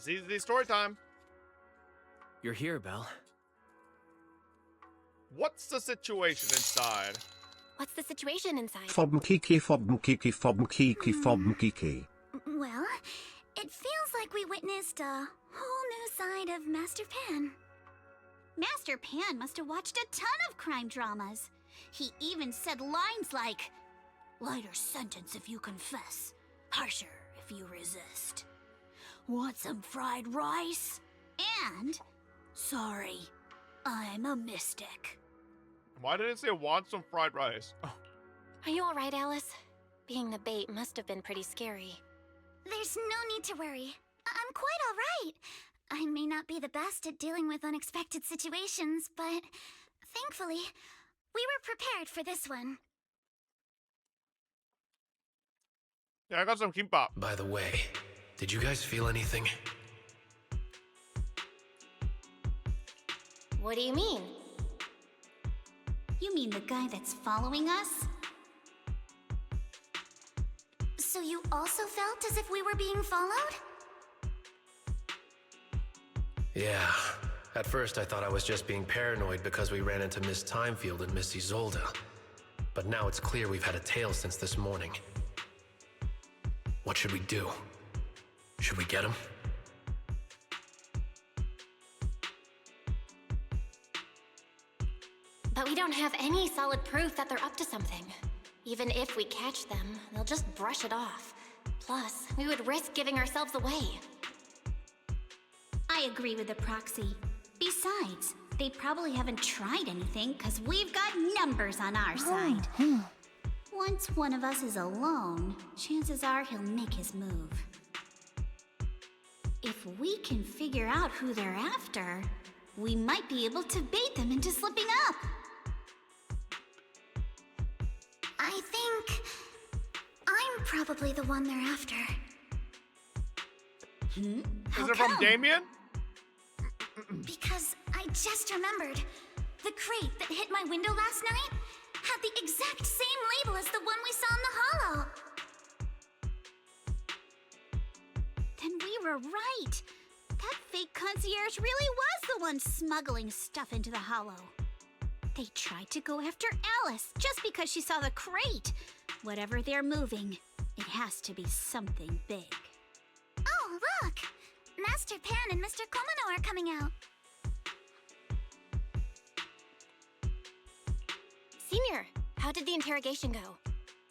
ZZZ story time. You're here, Belle. What's the situation inside? What's the situation inside? Fobm4ster, fobm4ster. Well, it feels like we witnessed a whole new side of Master Pan. Master Pan must have watched a ton of crime dramas. He even said lines like, "Lighter sentence if you confess, harsher if you resist. Want some fried rice? And, sorry, I'm a mystic." Why did it say want some fried rice? Are you alright, Alice? Being the bait must have been pretty scary. There's no need to worry. I'm quite alright. I may not be the best at dealing with unexpected situations, but thankfully, we were prepared for this one. Yeah, I got some kimbap. By the way, did you guys feel anything? What do you mean? You mean the guy that's following us? So you also felt as if we were being followed? Yeah. At first I thought I was just being paranoid because we ran into Miss Timefield and Miss Isolde. But now it's clear we've had a tail since this morning. What should we do? Should we get him? But we don't have any solid proof that they're up to something. Even if we catch them, they'll just brush it off. Plus, we would risk giving ourselves away. I agree with the proxy. Besides, they probably haven't tried anything because we've got numbers on our side. Once one of us is alone, chances are he'll make his move. If we can figure out who they're after, we might be able to bait them into slipping up. I think I'm probably the one they're after. How Is it from come? Damien? Because I just remembered. The crate that hit my window last night had the exact same label as the one we saw in the hollow. Then we were right. That fake concierge really was the one smuggling stuff into the hollow. They tried to go after Alice just because she saw the crate. Whatever they're moving, it has to be something big. Oh, look! Master Pan and Mr. Komano are coming out. Senior, how did the interrogation go?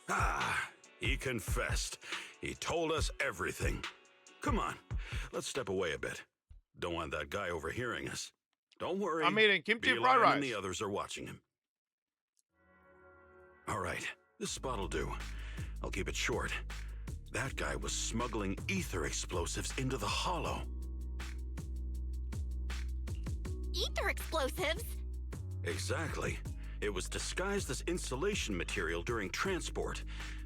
Ah, he confessed. He told us everything. Come on, let's step away a bit. Don't want that guy overhearing us. Don't worry. I'm eating kimchi Beeline fried rice. and the others are watching him. All right, this spot'll do. I'll keep it short. That guy was smuggling ether explosives into the hollow. Ether explosives? Exactly. It was disguised as insulation material during transport,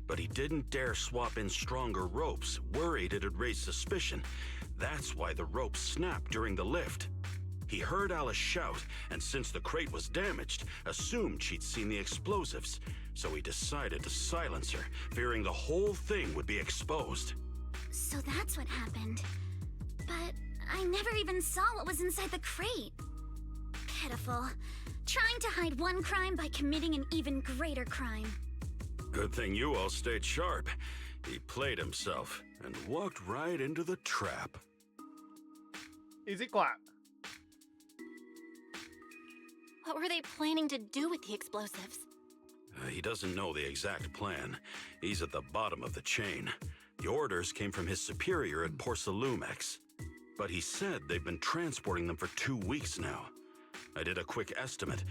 but he didn't dare swap in stronger ropes, worried it'd raise suspicion. That's why the ropes snapped during the lift. He heard Alice shout, and since the crate was damaged, assumed she'd seen the explosives, so he decided to silence her, fearing the whole thing would be exposed. So that's what happened. But I never even saw what was inside the crate. Pitiful. Trying to hide one crime by committing an even greater crime. Good thing you all stayed sharp. He played himself and walked right into the trap. Easy clap. What were they planning to do with the explosives? He doesn't know the exact plan. He's at the bottom of the chain. The orders came from his superior at Porcelumex. But he said they've been transporting them for 2 weeks now. I did a quick estimate,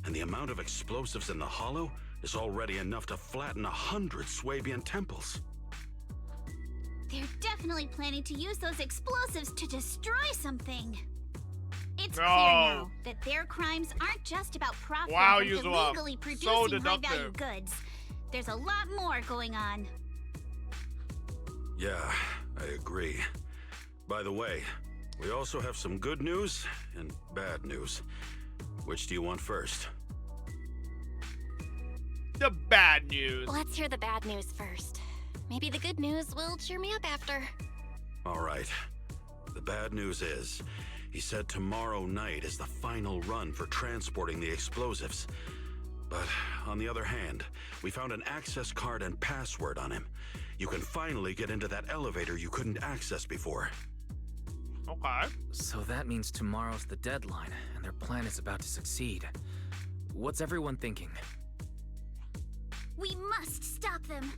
and the amount of explosives in the hollow is already enough to flatten 100 Swabian temples. They're definitely planning to use those explosives to destroy something. It's clear No. now that their crimes aren't just about profit Wow, from Yuzua. illegally So producing high-value deductive. goods. There's a lot more going on. Yeah, I agree. By the way, we also have some good news and bad news. Which do you want first? The bad news. Let's hear the bad news first. Maybe the good news will cheer me up after. All right. The bad news is, he said tomorrow night is the final run for transporting the explosives. But on the other hand, we found an access card and password on him. You can finally get into that elevator you couldn't access before. Okay. So that means tomorrow's the deadline, and their plan is about to succeed. What's everyone thinking? We must stop them.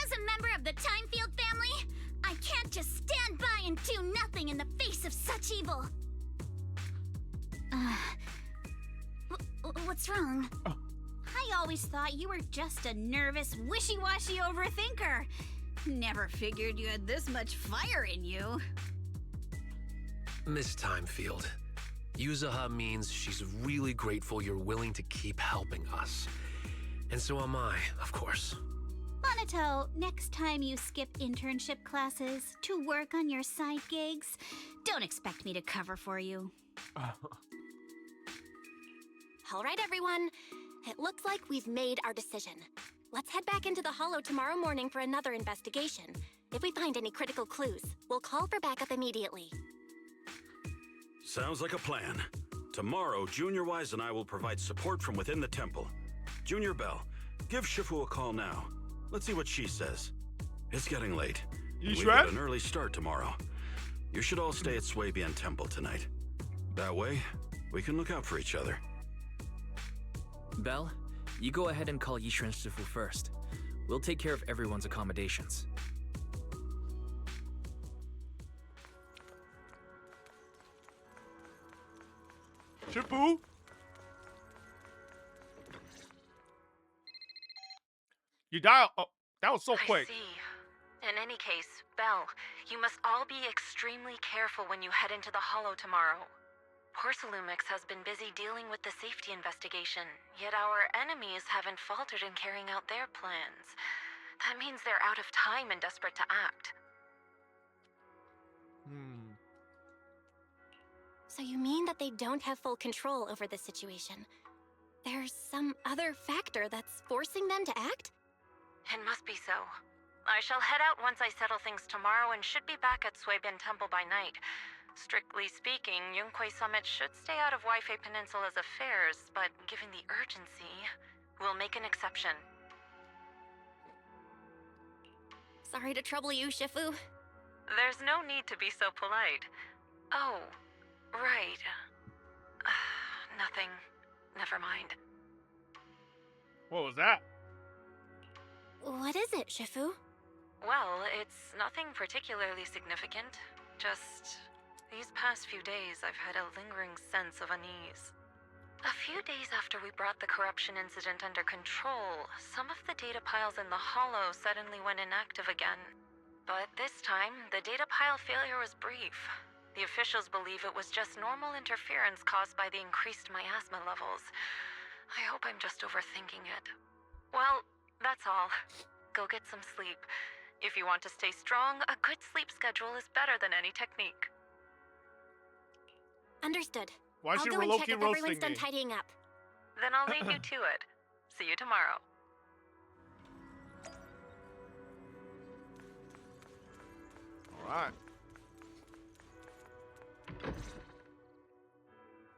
As a member of the Timefield family, I can't just stand by and do nothing in the face of such evil. What's wrong? I always thought you were just a nervous, wishy-washy overthinker. Never figured you had this much fire in you. Miss Timefield, Yuzaha means she's really grateful you're willing to keep helping us. And so am I, of course. Monato, next time you skip internship classes to work on your side gigs, don't expect me to cover for you. All right, everyone. It looks like we've made our decision. Let's head back into the Hollow tomorrow morning for another investigation. If we find any critical clues, we'll call for backup immediately. Sounds like a plan. Tomorrow, Junior Wise and I will provide support from within the temple. Junior Bell, give Shifu a call now. Let's see what she says. It's getting late. We've got an early start tomorrow. You should all stay at Swabian Temple tonight. That way, we can look out for each other. Belle, you go ahead and call Yishu and Shifu first. We'll take care of everyone's accommodations. Shifu? You dial. Oh, that was so quick. I see. In any case, Belle, you must all be extremely careful when you head into the Hollow tomorrow. Porcelumix has been busy dealing with the safety investigation, yet our enemies haven't faltered in carrying out their plans. That means they're out of time and desperate to act. So you mean that they don't have full control over the situation? There's some other factor that's forcing them to act? It must be so. I shall head out once I settle things tomorrow and should be back at Suibin Temple by night. Strictly speaking, Yunquay Summit should stay out of Waifei Peninsula's affairs, but given the urgency, we'll make an exception. Sorry to trouble you, Shifu. There's no need to be so polite. Oh, right. Nothing. Never mind. What was that? What is it, Shifu? Well, it's nothing particularly significant. Just these past few days, I've had a lingering sense of unease. A few days after we brought the corruption incident under control, some of the data piles in the Hollow suddenly went inactive again. But this time, the data pile failure was brief. The officials believe it was just normal interference caused by the increased miasma levels. I hope I'm just overthinking it. Well, that's all. Go get some sleep. If you want to stay strong, a good sleep schedule is better than any technique. Understood. Why is I'll she go and check Loki if everyone's roasting done me? tidying up. Then I'll leave you to it. See you tomorrow. Alright.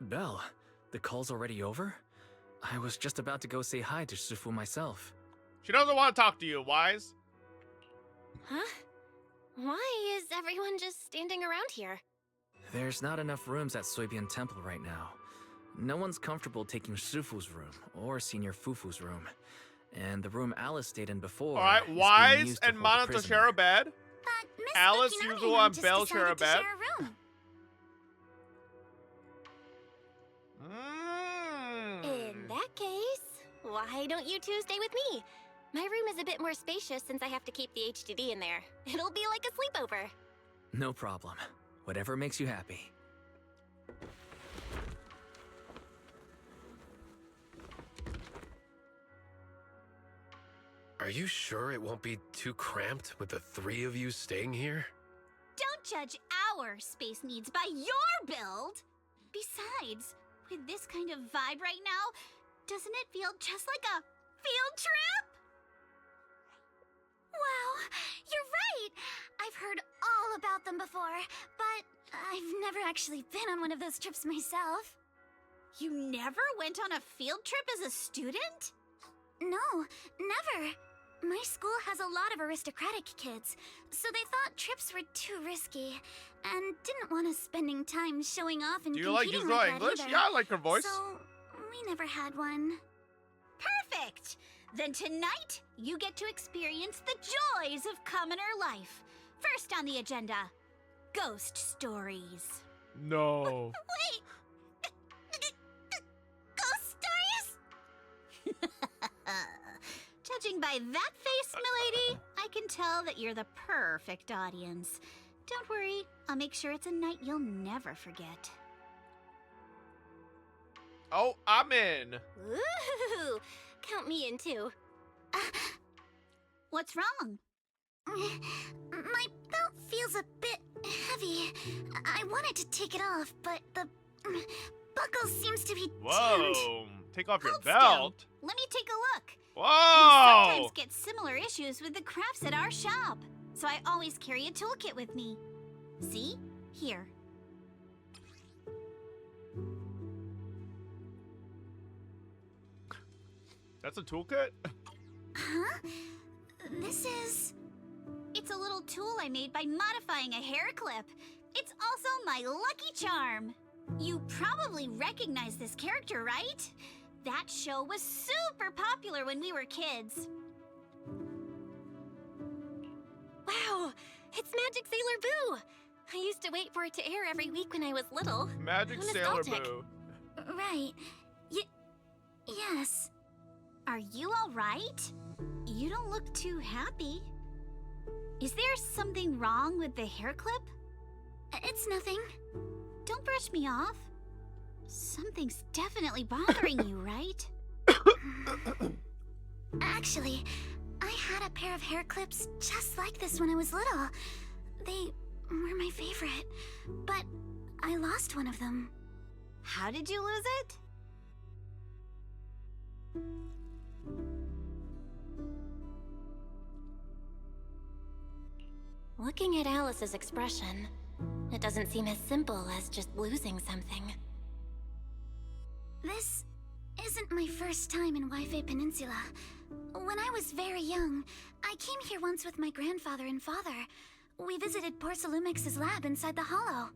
Belle, the call's already over? I was just about to go say hi to Shifu myself. She doesn't want to talk to you, Wise. Huh? Why is everyone just standing around here? There's not enough rooms at Suibin Temple right now. No one's comfortable taking Shifu's room or Senior Fufu's room. And the room Alice stayed in before. Alright, is being Wise used to and hold the Monato prisoner. share a bed. But Miss Alice, Yukinami Yuzo, and just Belle decided share a to bed. share a room. In that case, why don't you two stay with me? My room is a bit more spacious since I have to keep the HDD in there. It'll be like a sleepover. No problem. Whatever makes you happy. Are you sure it won't be too cramped with the three of you staying here? Don't judge our space needs by your build! Besides, with this kind of vibe right now, doesn't it feel just like a field trip? Wow, you're right! I've heard all about them before, but I've never actually been on one of those trips myself. You never went on a field trip as a student? No, never. My school has a lot of aristocratic kids, so they thought trips were too risky, and didn't want us spending time showing off and Do you like competing Yuzuru like that English? either. Yeah, I like her voice. So, we never had one. Perfect! Then tonight, you get to experience the joys of commoner life. First on the agenda, ghost stories. No. Wait! Ghost stories? Judging by that face, milady, I can tell that you're the perfect audience. Don't worry, I'll make sure it's a night you'll never forget. Oh, I'm in. Ooh, count me in too. What's wrong? My belt feels a bit heavy. I wanted to take it off, but the buckle seems to be jammed. Whoa. Take off your Hold belt. still. Let me take a look. We Whoa. sometimes get similar issues with the crafts at our shop, so I always carry a toolkit with me. See? Here. That's a toolkit? Huh? This is... It's a little tool I made by modifying a hair clip. It's also my lucky charm. You probably recognize this character, right? That show was super popular when we were kids. Wow, it's Magic Sailor Boo! I used to wait for it to air every week when I was little. Magic How Sailor nostalgic. Boo. right. Yes. Are you all right? You don't look too happy. Is there something wrong with the hair clip? It's nothing. Don't brush me off. Something's definitely bothering you, right? Actually, I had a pair of hair clips just like this when I was little. They were my favorite, but I lost one of them. How did you lose it? Looking at Alice's expression, it doesn't seem as simple as just losing something. This isn't my first time in Wi-Fi Peninsula. When I was very young, I came here once with my grandfather and father. We visited Porcelumix's lab inside the Hollow.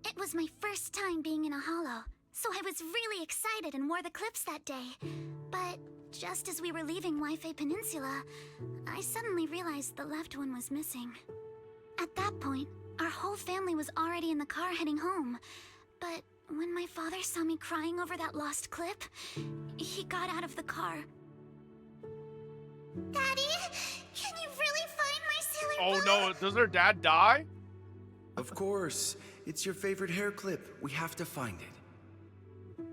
It was my first time being in a Hollow, so I was really excited and wore the clips that day. But just as we were leaving Wi-Fi Peninsula, I suddenly realized the left one was missing. At that point, our whole family was already in the car heading home. But when my father saw me crying over that lost clip, he got out of the car. Daddy, can you really find my Sailor Oh Boo? no, does her dad die? Of course. It's your favorite hair clip. We have to find it.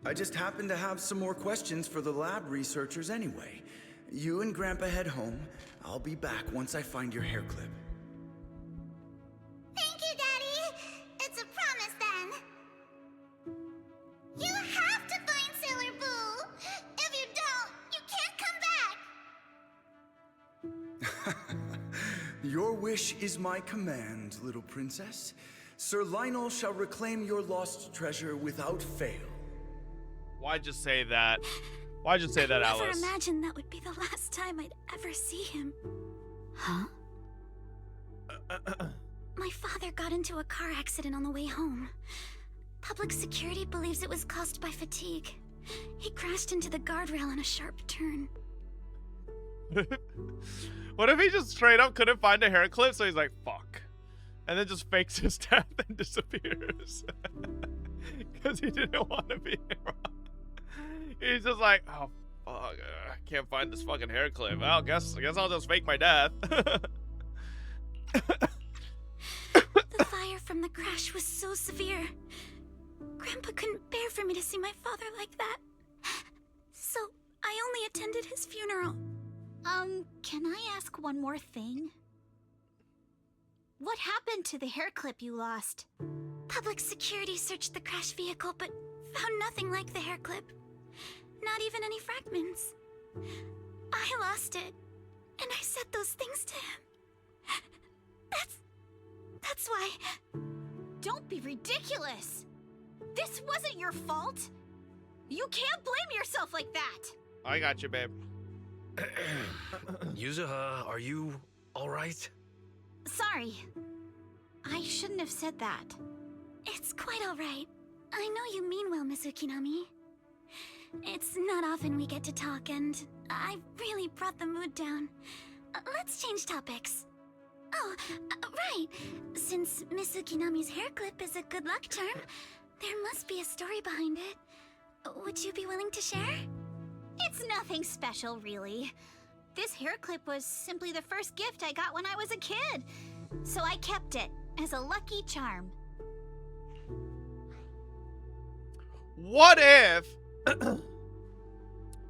I just happen to have some more questions for the lab researchers anyway. You and Grandpa head home. I'll be back once I find your hair clip. Thank you, Daddy. It's a promise then. You have to find Sailor Boo. If you don't, you can't come back. Your wish is my command, little princess. Sir Lionel shall reclaim your lost treasure without fail. Why'd you say that? Why'd you say that, I never Alice? imagined that would be the last time I'd ever see him. Huh? My father got into a car accident on the way home. Public security believes it was caused by fatigue. He crashed into the guardrail on a sharp turn. What if he just straight up couldn't find a hair clip, so he's like, fuck. And then just fakes his death and disappears. Because he didn't want to be here. He's just like, oh, fuck, I can't find this fucking hair clip. Well, I guess I'll just fake my death. The fire from the crash was so severe. Grandpa couldn't bear for me to see my father like that. So I only attended his funeral. Can I ask one more thing? What happened to the hair clip you lost? Public security searched the crashed vehicle, but found nothing like the hair clip. Not even any fragments. I lost it. And I said those things to him. That's why... Don't be ridiculous! This wasn't your fault! You can't blame yourself like that! I got you, babe. Yuzuha, are you alright? Sorry. I shouldn't have said that. It's quite alright. I know you mean well, Miss Ukinami. It's not often we get to talk, and I really brought the mood down. Let's change topics. Oh, right. Since Miss Ukinami's hair clip is a good luck charm, there must be a story behind it. Would you be willing to share? It's nothing special, really. This hair clip was simply the first gift I got when I was a kid. So I kept it as a lucky charm. What if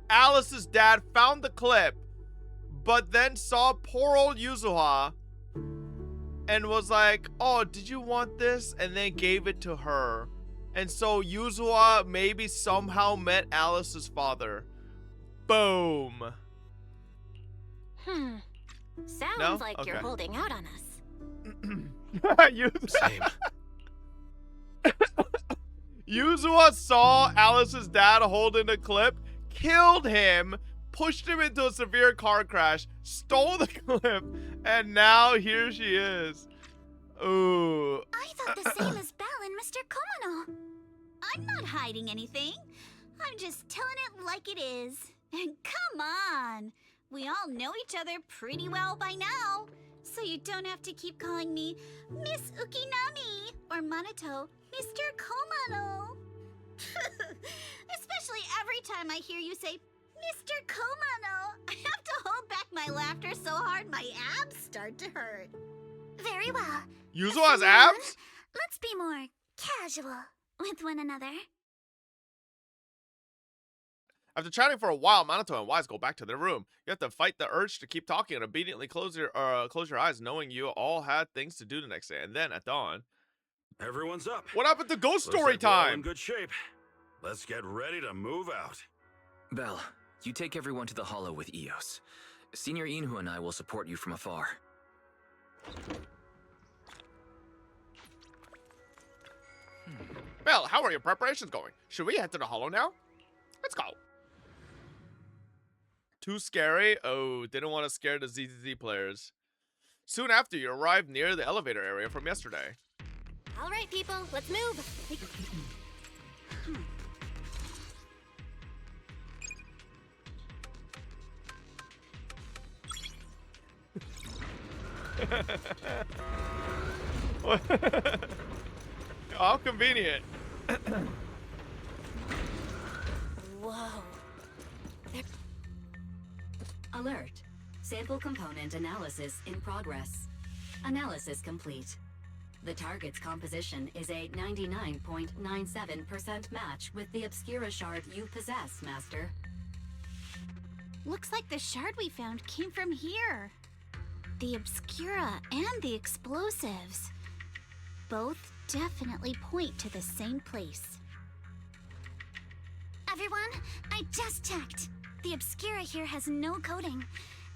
Alice's dad found the clip, but then saw poor old Yuzuha and was like, oh, did you want this? And then gave it to her. And so Yuzuha maybe somehow met Alice's father. Boom. Sounds No? like Okay. you're holding out on us. Same. Yuzuha saw Alice's dad holding a clip, killed him, pushed him into a severe car crash, stole the clip, and now here she is. Ooh. I thought the same as Belle and Mr. Komono. I'm not hiding anything. I'm just telling it like it is. And come on. We all know each other pretty well by now. So you don't have to keep calling me Miss Ukinami or Manato Mr. Komono. Especially every time I hear you say Mr. Komono, I have to hold back my laughter so hard my abs start to hurt. Very well. Yuzuha has From now on, abs? Let's be more casual with one another. After chatting for a while, Minato and Wise go back to their room. You have to fight the urge to keep talking and obediently close your eyes, knowing you all had things to do the next day. And then at dawn, Everyone's up. what happened to ghost Looks story like we're all in time? good shape. Let's get ready to move out. Belle, you take everyone to the Hollow with Eos. Senior Inhu and I will support you from afar. Belle, how are your preparations going? Should we head to the Hollow now? Let's go. Too scary? Oh, didn't want to scare the ZZZ players. Soon after, you arrived near the elevator area from yesterday. All right, people, let's move. How convenient. Whoa. Alert. Sample component analysis in progress. Analysis complete. The target's composition is a 99.97% match with the Obscura shard you possess, Master. Looks like the shard we found came from here. The Obscura and the explosives. Both definitely point to the same place. Everyone, I just checked. The Obscura here has no coding.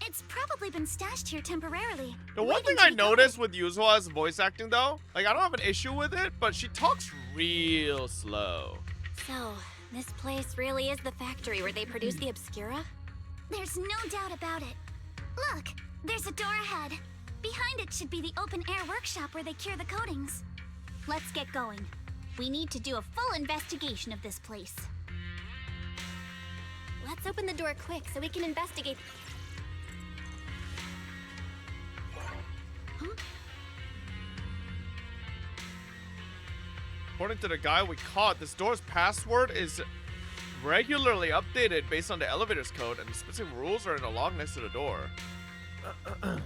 It's probably been stashed here temporarily. The one thing waiting to I be noticed with Yuzuha's voice acting, though, like, I don't have an issue with it, but she talks real slow. So, this place really is the factory where they produce the Obscura? There's no doubt about it. Look, there's a door ahead. Behind it should be the open-air workshop where they cure the coatings. Let's get going. We need to do a full investigation of this place. Let's open the door quick so we can investigate. According to the guy we caught, this door's password is regularly updated based on the elevator's code, and the specific rules are in a log next to the door. Okay.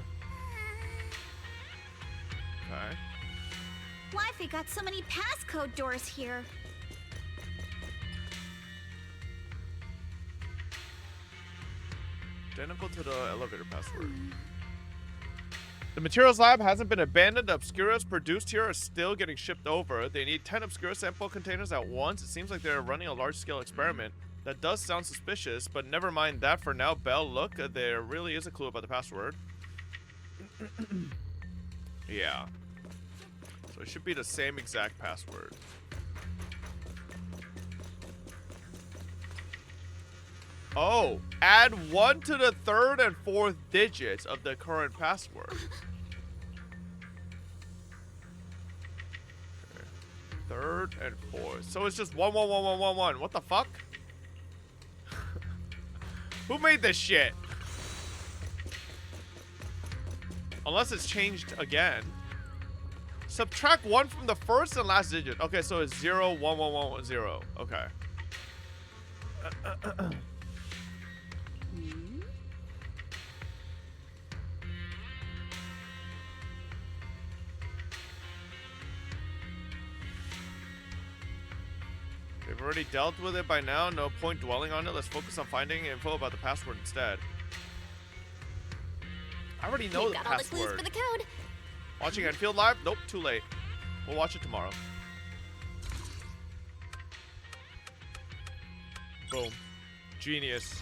Why have they got so many passcode doors here? Identical to the elevator password. The materials lab hasn't been abandoned. The Obscuras produced here are still getting shipped over. They need 10 Obscura sample containers at once. It seems like they're running a large-scale experiment. That does sound suspicious, but never mind that for now. Belle, look, there really is a clue about the password. Yeah. So it should be the same exact password. Oh, add 1 to the 3rd and 4th digits of the current password. Okay. 3rd and 4th. So it's just 111111. What the fuck? Who made this shit? Unless it's changed again. Subtract 1 from the first and last digit. Okay, so it's 01110. Okay. We've already dealt with it by now. No point dwelling on it. Let's focus on finding info about the password instead. I already know the Got all the clues password. for the code. Watching Enfield live? Nope, too late. We'll watch it tomorrow. Boom. Genius.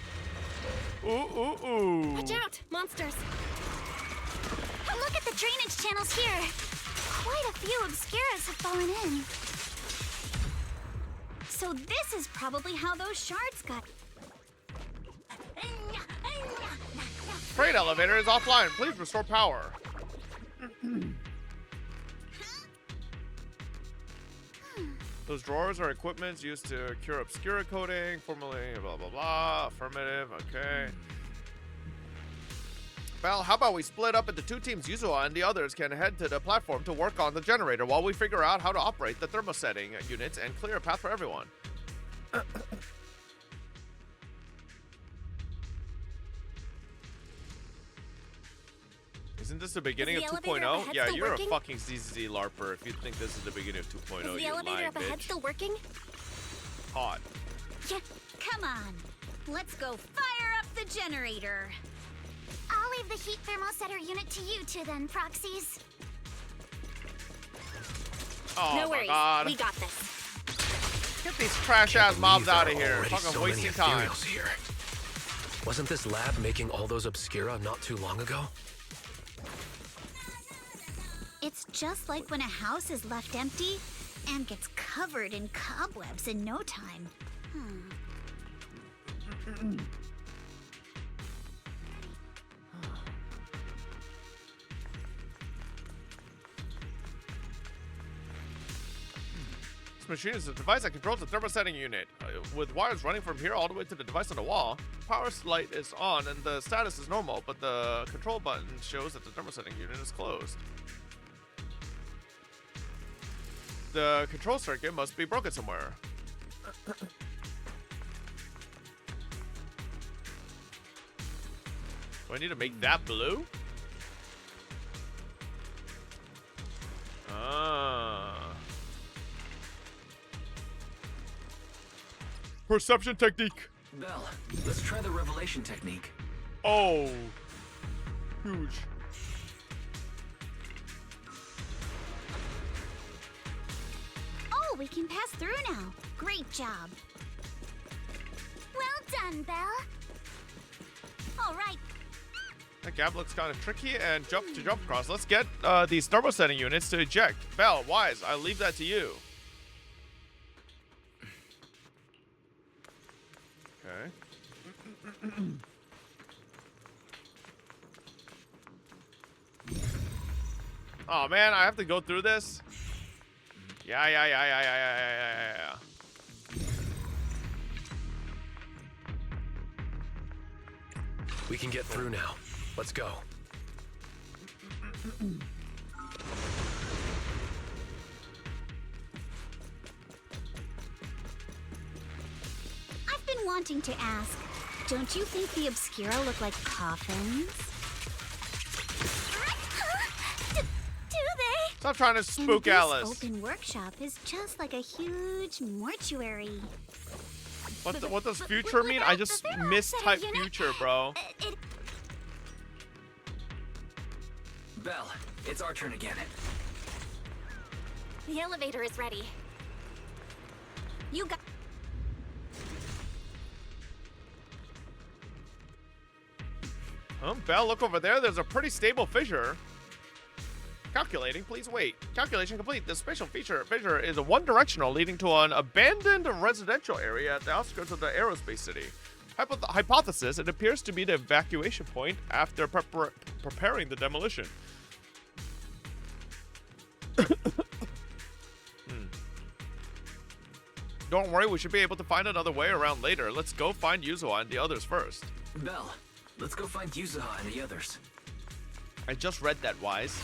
Ooh, ooh, ooh. Watch out, monsters. Look at the drainage channels here. Quite a few Obscuras have fallen in. So this is probably how those shards got. Freight elevator is offline. Please restore power. Those drawers are equipments used to cure obscura coding. Formerly, blah, blah, blah. Affirmative. Okay. Well, how about we split up into 2 teams? Yuzua and the others can head to the platform to work on the generator while we figure out how to operate the thermosetting units and clear a path for everyone. Isn't this the beginning of Is the elevator 2.0? up ahead Yeah, still you're working? a fucking ZZZ LARPer if you think this is the beginning of 2.0. Is the You elevator lying up ahead bitch. still working? Hot. Yeah, come on. Let's go fire up the generator. I'll leave the heat thermosetter unit to you two then, proxies. Oh No my worries. god. We got this. Get these trash ass mobs Believe out of there are here. already Fucking so wasting many time. ethereals here. Wasn't this lab making all those obscura not too long ago? It's just like when a house is left empty and gets covered in cobwebs in no time. This machine is a device that controls the thermosetting unit. With wires running from here all the way to the device on the wall. Power light is on and the status is normal, but the control button shows that the thermosetting unit is closed. The control circuit must be broken somewhere. Do I need to make that blue? Ah. Perception technique. Belle, let's try the revelation technique. Oh. Huge. Oh, we can pass through now. Great job. Well done, Belle. All right. That gap looks kind of tricky and jump across. Let's get these thermosetting units to eject. Belle, Wise, I leave that to you. Okay. Oh man, I have to go through this. Yeah. We can get through now. Let's go. I've been wanting to ask, don't you think the Obscura look like coffins? Do they? Stop trying to spook and Alice. This open workshop is just like a huge mortuary. What does future mean? I just mistyped future, bro. Belle, it's our turn again. The elevator is ready. You got... Belle, look over there. There's a pretty stable fissure. Calculating, please wait. Calculation complete. The spatial fissure is a one-directional leading to an abandoned residential area at the outskirts of the aerospace city. Hypothesis, it appears to be the evacuation point after preparing the demolition. Don't worry, we should be able to find another way around later. Let's go find Yuzuha and the others first. Belle, let's go find Yuzuha and the others. I just read that, Wise.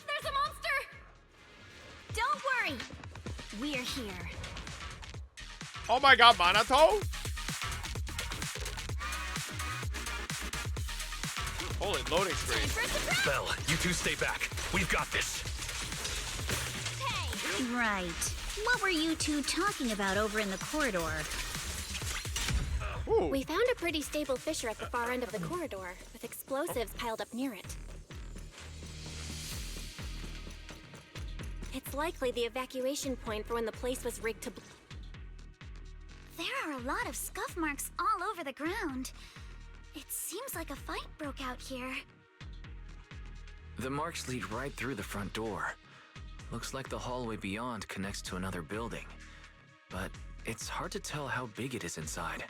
There's a monster! Don't worry. We're here. Oh my god, Minato! Holy loading screen. Time for a surprise! Belle, you two stay back. We've got this. Hey! Right. What were you two talking about over in the corridor? Ooh. We found a pretty stable fissure at the far end of the corridor, with explosives piled up near it. It's likely the evacuation point for when the place was rigged to There are a lot of scuff marks all over the ground. It seems like a fight broke out here. The marks lead right through the front door. Looks like the hallway beyond connects to another building. But it's hard to tell how big it is inside.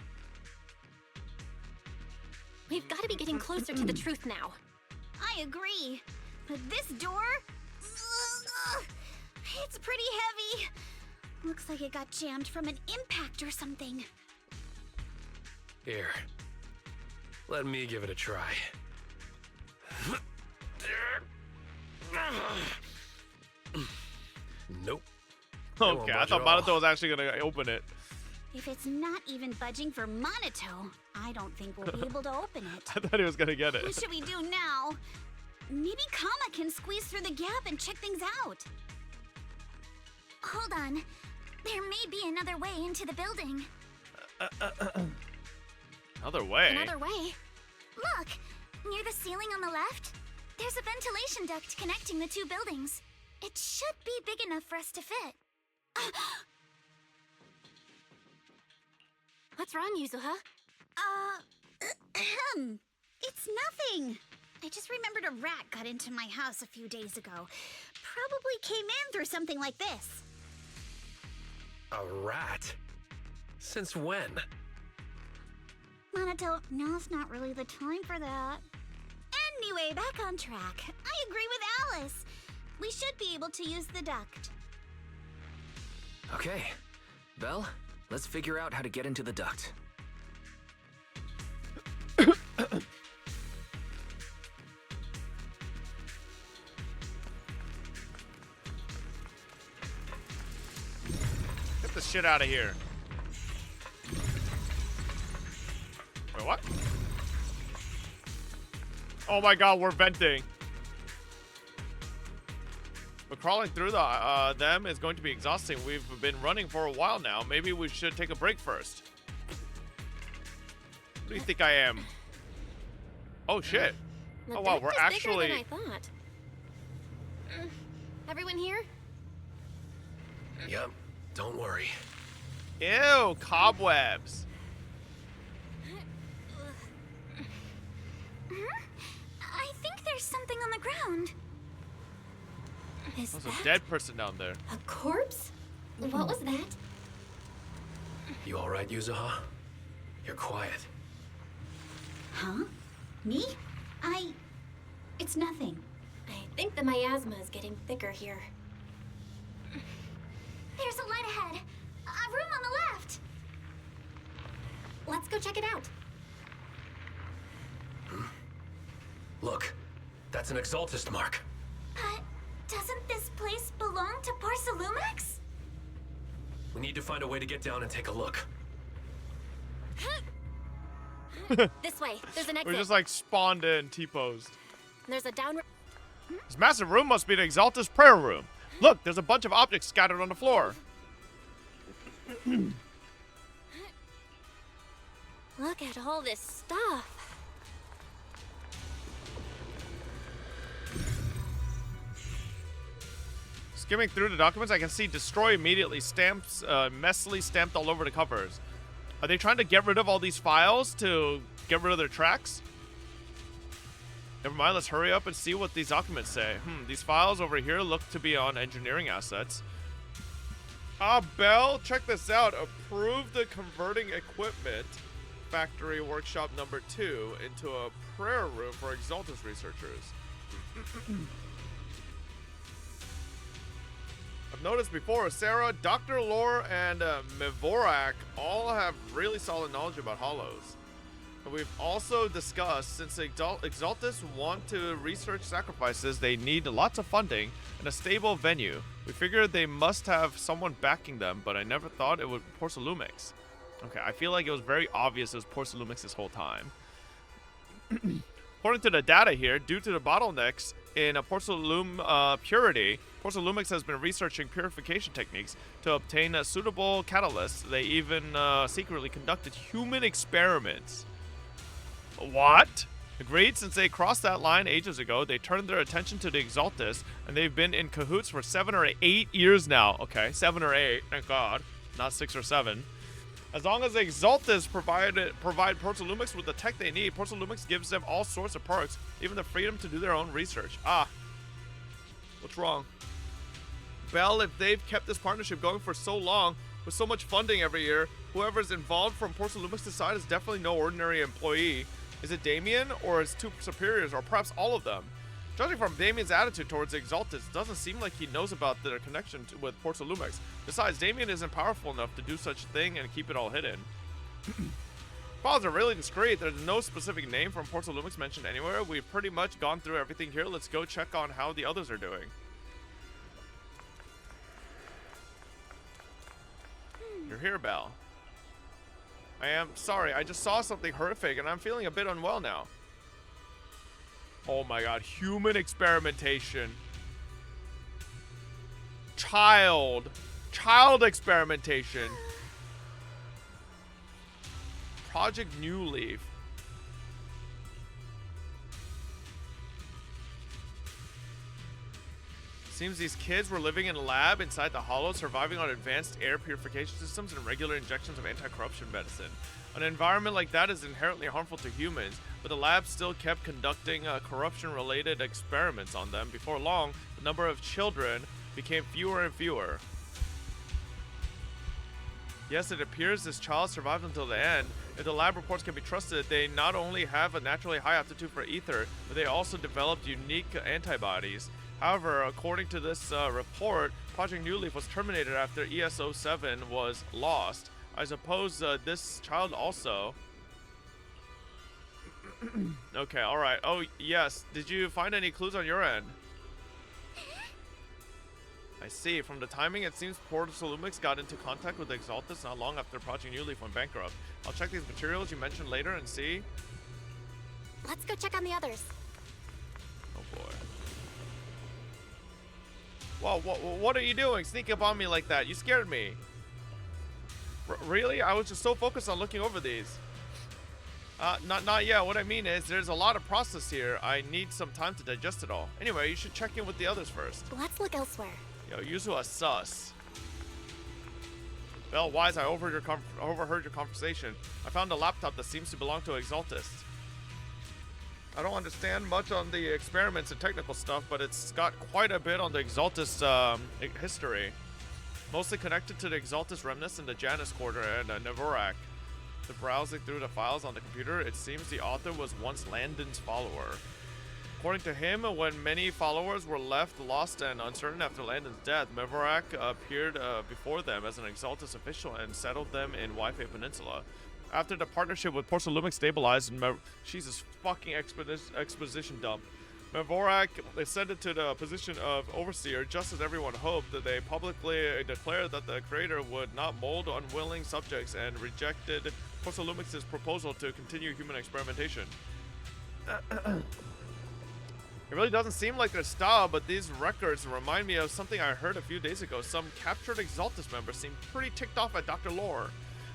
We've got to be getting closer to the truth now. I agree. But this door? It's pretty heavy. Looks like it got jammed from an impact or something. Here. Let me give it a try. Nope. Okay, I thought Minato was actually gonna open it. If it's not even budging for Minato, I don't think we'll be able to open it. I thought he was gonna get it. What should we do now? Maybe Kama can squeeze through the gap and check things out. Hold on. There may be another way into the building. Another way? Another way? Look! Near the ceiling on the left, there's a ventilation duct connecting the two buildings. It should be big enough for us to fit. What's wrong, Yuzuha? It's nothing. I just remembered a rat got into my house a few days ago. Probably came in through something like this. A rat? Since when? Minato, now's not really the time for that. Anyway, back on track. I agree with Alice. We should be able to use the duct. Okay. Belle, let's figure out how to get into the duct. Get the shit out of here. Wait, what? Oh my god, we're venting. But crawling through them is going to be exhausting. We've been running for a while now. Maybe we should take a break first. What do you think I am? Oh shit. The Oh wow, duct we're is actually... bigger than I thought. Everyone here? Yep, don't worry. Ew, cobwebs. I think there's something on the ground. Is There's that a dead person down there. a corpse? What was that? You alright, Yuzuha? You're quiet. Huh? Me? It's nothing. I think the miasma is getting thicker here. There's a light ahead. A room on the left. Let's go check it out. Look, that's an Exaltist mark. But doesn't this place belong to Parsalumax? We need to find a way to get down and take a look. This way. There's an exit. We just like spawned in, T-posed. There's a down. This massive room must be the Exaltus prayer room. Look, there's a bunch of objects scattered on the floor. Look at all this stuff. Skimming through the documents, I can see destroy immediately stamps, messily stamped all over the covers. Are they trying to get rid of all these files to get rid of their tracks? Never mind, let's hurry up and see what these documents say. These files over here look to be on engineering assets. Bell, check this out. Approved the converting equipment factory workshop number 2 into a prayer room for Exaltus researchers. I've noticed before, Sarah, Dr. Lore, and Mevorak all have really solid knowledge about hollows. And we've also discussed, since Exaltus want to research sacrifices, they need lots of funding and a stable venue. We figured they must have someone backing them, but I never thought it would be Porcelumix. Okay, I feel like it was very obvious it was Porcelumix this whole time. According to the data here, due to the bottlenecks in Porcelum purity, Porcelumix has been researching purification techniques to obtain a suitable catalyst. They even secretly conducted human experiments. What? Agreed, since they crossed that line ages ago, they turned their attention to the Exaltus, and they've been in cahoots for 7 or 8 years now. Okay, 7 or 8, thank God, not 6 or 7. As long as the Exaltus provide Porcelumix with the tech they need, Porcelumix gives them all sorts of perks, even the freedom to do their own research. What's wrong? Bell, if they've kept this partnership going for so long, with so much funding every year, whoever's involved from Porcelumix's side is definitely no ordinary employee. Is it Damien, or his 2 superiors, or perhaps all of them? Judging from Damien's attitude towards Exaltus, it doesn't seem like he knows about their connection with Porcelumix. Besides, Damien isn't powerful enough to do such a thing and keep it all hidden. Files are really discreet. There's no specific name from Porcelumix mentioned anywhere. We've pretty much gone through everything here. Let's go check on how the others are doing. You're here, Belle. I am sorry, I just saw something horrific and I'm feeling a bit unwell now. Oh my god, human experimentation. Child experimentation. Project New Leaf. Seems these kids were living in a lab inside the hollow, surviving on advanced air purification systems and regular injections of anti-corruption medicine. An environment like that is inherently harmful to humans, but the lab still kept conducting corruption-related experiments on them. Before long, the number of children became fewer and fewer. Yes, it appears this child survived until the end. If the lab reports can be trusted, they not only have a naturally high aptitude for ether, but they also developed unique antibodies. However, according to this report, Project New Leaf was terminated after ES-07 was lost. I suppose this child also... Okay, alright. Oh, yes. Did you find any clues on your end? I see. From the timing, it seems Porcelumix got into contact with Exaltus not long after Project New Leaf went bankrupt. I'll check these materials you mentioned later and see. Let's go check on the others. Oh boy. Whoa, what are you doing? Sneak up on me like that. You scared me. Really? I was just so focused on looking over these. Not yet. What I mean is, there's a lot of process here. I need some time to digest it all. Anyway, you should check in with the others first. Let's look elsewhere. Yo, Yuzu is sus. Well, Wise, I overheard your conversation. I found a laptop that seems to belong to Exaltus. I don't understand much on the experiments and technical stuff, but it's got quite a bit on the Exaltus history. Mostly connected to the Exaltus remnants in the Janus Quarter and Nevorak. The browsing through the files on the computer, it seems the author was once Landon's follower. According to him, when many followers were left lost and uncertain after Landon's death, Mevorak appeared before them as an Exaltus official and settled them in Wi-Fi Peninsula. After the partnership with Porcelumix stabilized, Jesus fucking exposition dump. Mevorak ascended to the position of overseer, just as everyone hoped. That they publicly declared that the creator would not mold unwilling subjects and rejected Porcelumix's proposal to continue human experimentation. It really doesn't seem like their style, but these records remind me of something I heard a few days ago. Some captured Exaltus members seemed pretty ticked off at Dr. Lore.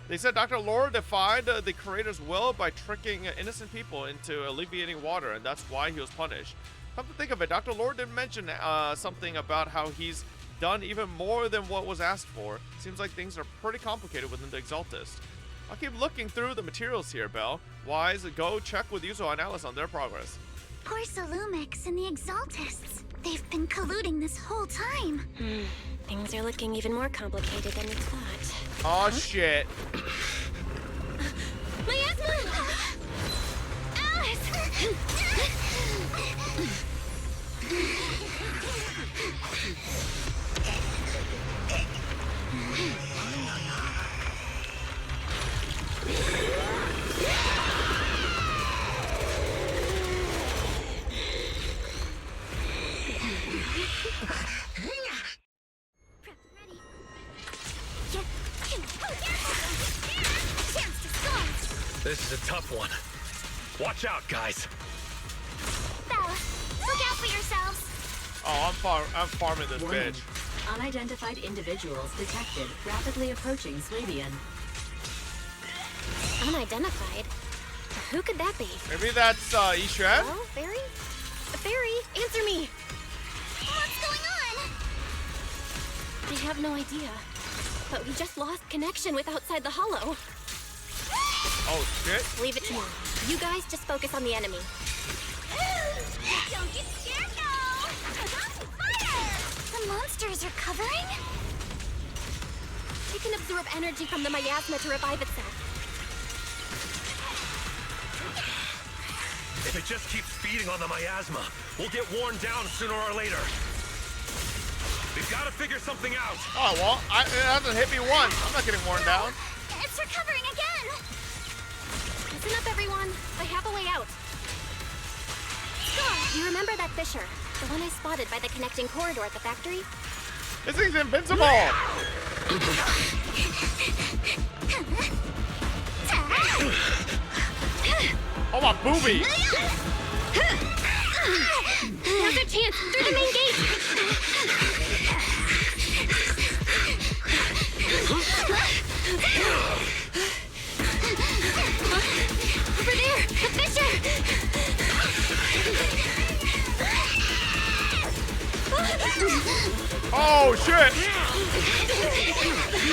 They said Dr. Lore defied the creator's will by tricking innocent people into alleviating water, and that's why he was punished. Come to think of it, Dr. Lore did mention something about how he's done even more than what was asked for. Seems like things are pretty complicated within the Exaltus. I'll keep looking through the materials here, Belle. Wise, go check with Yuzo and Alice on their progress. Poor Salumix and the Exaltists. They've been colluding this whole time. Things are looking even more complicated than we thought. Oh shit. Miasma! Alice! This is a tough one. Watch out, guys. Bella, look out for yourselves. Oh, I'm farming this Warning. bitch. Unidentified individuals detected rapidly approaching Swabian. Unidentified? Who could that be? Maybe that's Ishren? Hello, Fairy? Fairy, answer me! What's going on? I have no idea. But we just lost connection with outside the hollow. Oh shit. Leave it to me. You guys just focus on the enemy. Don't get scared now. Fire! The monsters are covering? It can absorb energy from the miasma to revive itself. If it just keeps feeding on the miasma, we'll get worn down sooner or later. We've got to figure something out. Oh, well, it hasn't hit me once. I'm not getting worn down. It's recovering again. Listen up, everyone. I have a way out. You remember that fissure? The one I spotted by the connecting corridor at the factory? This thing's invincible. Oh, my booby. Now's our chance. Through the main gate. Over there, the fissure. Oh, shit.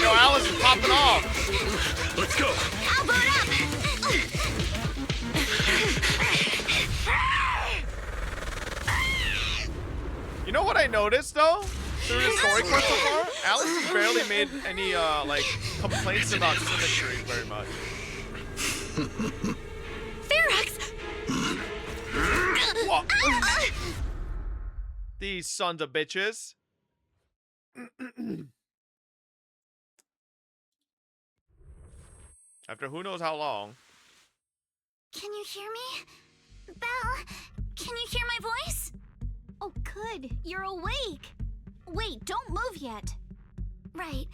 Yo, Alice is popping off. Let's go. I'll boot up. You know what I noticed, though? Through the story quest so far? Alice has barely made any, like, complaints about symmetry very much. Ferox! What? These sons of bitches. After who knows how long. Can you hear me? Belle, can you hear my voice? Oh, good. You're awake. Wait, don't move yet. Right.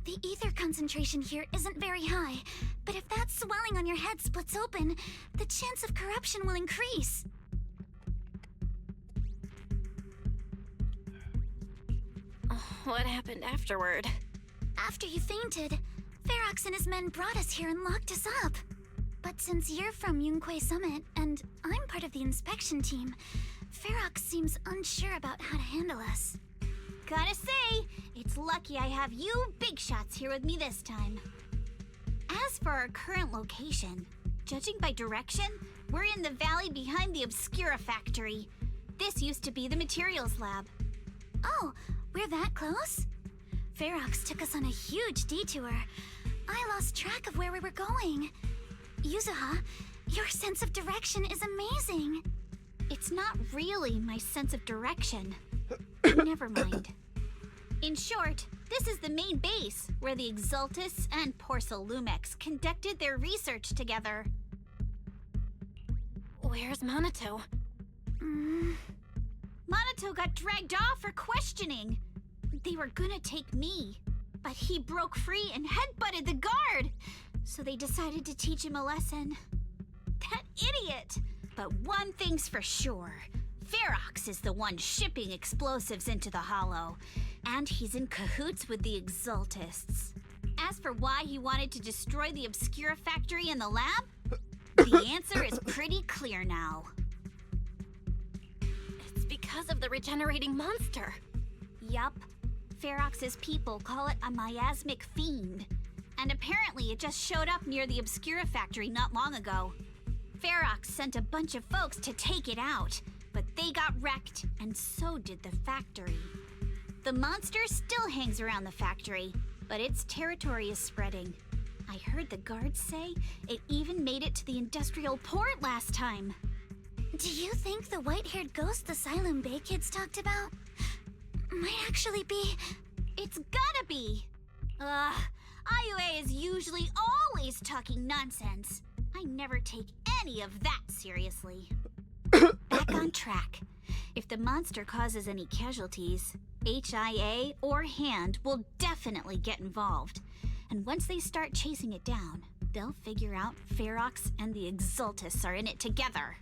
The ether concentration here isn't very high, but if that swelling on your head splits open, the chance of corruption will increase. What happened afterward? After you fainted, Ferox and his men brought us here and locked us up. But since you're from Yunque Summit, and I'm part of the inspection team, Ferox seems unsure about how to handle us. Gotta say, it's lucky I have you big shots here with me this time. As for our current location, judging by direction, we're in the valley behind the Obscura factory. This used to be the materials lab. Oh, we're that close? Ferox took us on a huge detour. I lost track of where we were going. Yuzuha, your sense of direction is amazing. It's not really my sense of direction. Never mind. In short, this is the main base where the Exaltists and Porcelumex conducted their research together. Where's Monato? Monato got dragged off for questioning. They were gonna take me, but he broke free and headbutted the guard. So they decided to teach him a lesson. That idiot! But one thing's for sure. Ferox is the one shipping explosives into the Hollow, and he's in cahoots with the Exaltists. As for why he wanted to destroy the Obscura factory and the lab, the answer is pretty clear now. It's because of the regenerating monster. Yup. Ferox's people call it a miasmic fiend. and apparently it just showed up near the Obscura factory not long ago. Ferox sent a bunch of folks to take it out, but they got wrecked, and so did the factory. The monster still hangs around the factory, but its territory is spreading. I heard the guards say it even made it to the industrial port last time. Do you think the white-haired ghost the Asylum Bay kids talked about might actually be... It's gotta be! IUA is usually always talking nonsense. I never take any of that seriously. Back on track. If the monster causes any casualties, HIA or Hand will definitely get involved. And once they start chasing it down, they'll figure out Ferox and the Exultus are in it together.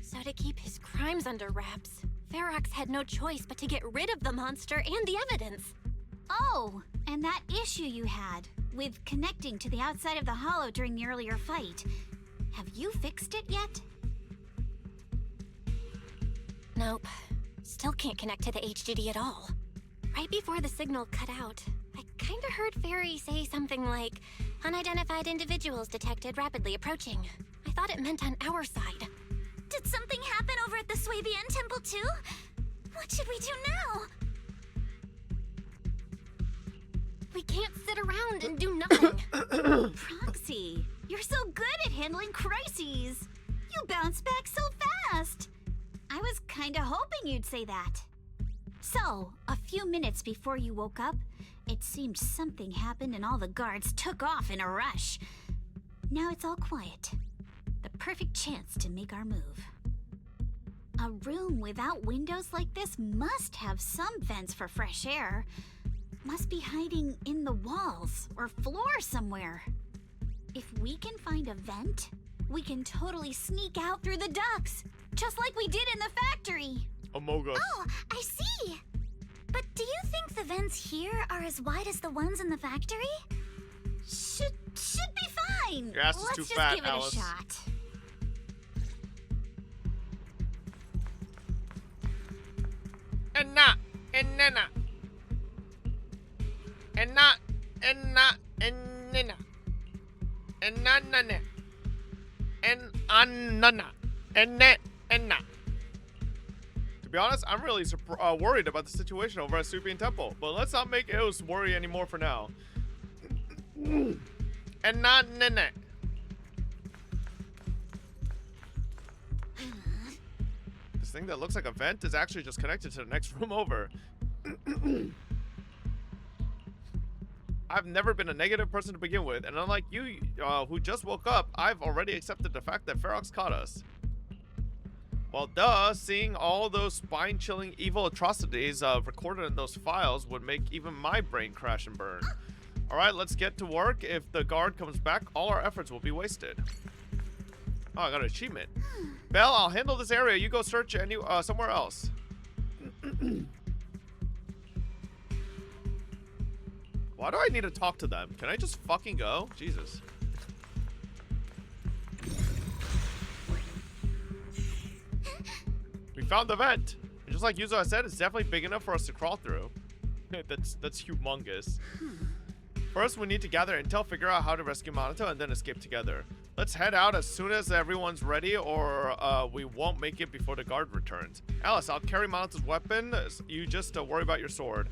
So to keep his crimes under wraps, Ferox had no choice but to get rid of the monster and the evidence. Oh, and that issue you had with connecting to the outside of the hollow during the earlier fight. Have you fixed it yet? Nope. Still can't connect to the HDD at all. Right before the signal cut out, I kinda heard Fairy say something like, "Unidentified individuals detected rapidly approaching." I thought it meant on our side. Did something happen over at the Swabian Temple too? What should we do now? We can't sit around and do nothing. Proxy, you're so good at handling crises. You bounce back so fast. I was kinda hoping you'd say that. So, a few minutes before you woke up, it seemed something happened and all the guards took off in a rush. Now it's all quiet. The perfect chance to make our move. A room without windows like this must have some vents for fresh air. Must be hiding in the walls or floor somewhere. If we can find a vent, we can totally sneak out through the ducts, just like we did in the factory. Among Us. Oh, I see! But do you think the vents here are as wide as the ones in the factory? Should be fine. Your ass is Let's too just fat, give it Alice. a shot. Enna, ennena. Enna, enna, ennena. Ennanane. Ennanana. Enne, enna. To be honest, I'm really worried about the situation over at Supian Temple, but let's not make Eos worry anymore for now. Ennanene. This thing that looks like a vent is actually just connected to the next room over. I've never been a negative person to begin with, and unlike you, who just woke up, I've already accepted the fact that Ferox caught us. Well, duh, seeing all those spine-chilling evil atrocities recorded in those files would make even my brain crash and burn. Alright, let's get to work. If the guard comes back, all our efforts will be wasted. Oh, I got an achievement. Belle, I'll handle this area. You go search somewhere else. Why do I need to talk to them? Can I just fucking go? Jesus. We found the vent. And just like Yuzo said, it's definitely big enough for us to crawl through. That's humongous. First, we need to gather intel, figure out how to rescue Minato, and then escape together. Let's head out as soon as everyone's ready, or we won't make it before the guard returns. Alice, I'll carry Minato's weapon. You just worry about your sword.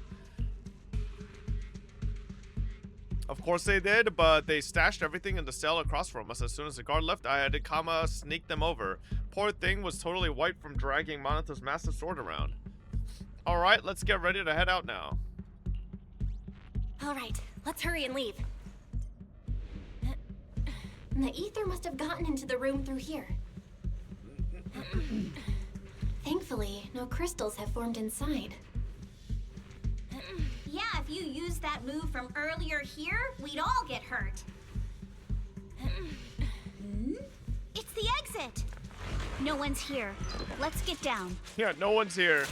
Of course they did, but they stashed everything in the cell across from us. As soon as the guard left, I had to sneak them over. Poor thing was totally white from dragging Minato's massive sword around. Alright, let's get ready to head out now. Alright, let's hurry and leave. The ether must have gotten into the room through here. Thankfully, no crystals have formed inside. Yeah, if you used that move from earlier here, we'd all get hurt. It's the exit. No one's here. Let's get down. Yeah, no one's here.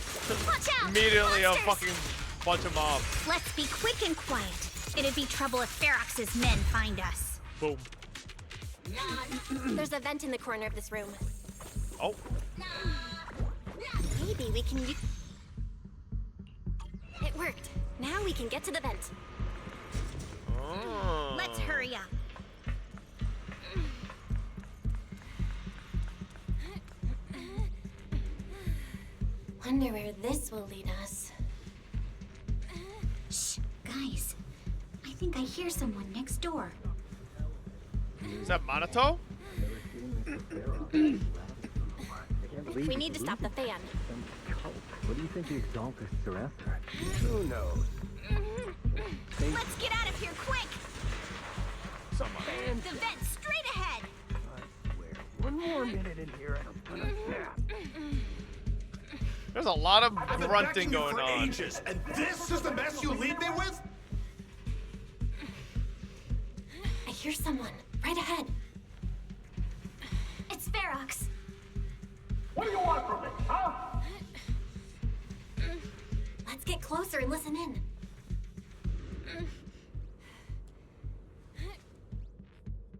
Watch out! Immediately Monsters! a fucking bunch of mobs. Let's be quick and quiet. It'd be trouble if Ferox's men find us. Boom. There's a vent in the corner of this room. Oh. Maybe we can use... It worked. Now we can get to the vent. Oh. Let's hurry up. Wonder where this will lead us. Shh, guys. I think I hear someone next door. Is that Minato? We need to stop the fan. What do you think the Exaltists are after? Who knows? Let's get out of here quick. Someone. The vent straight ahead. I swear, one more minute in here and I'm gonna snap. There's a lot of I've been grunting begging you going for on. ages, and this is the mess you leave me with? I hear someone right ahead. It's Ferox. What do you want from me, huh? Let's get closer and listen in.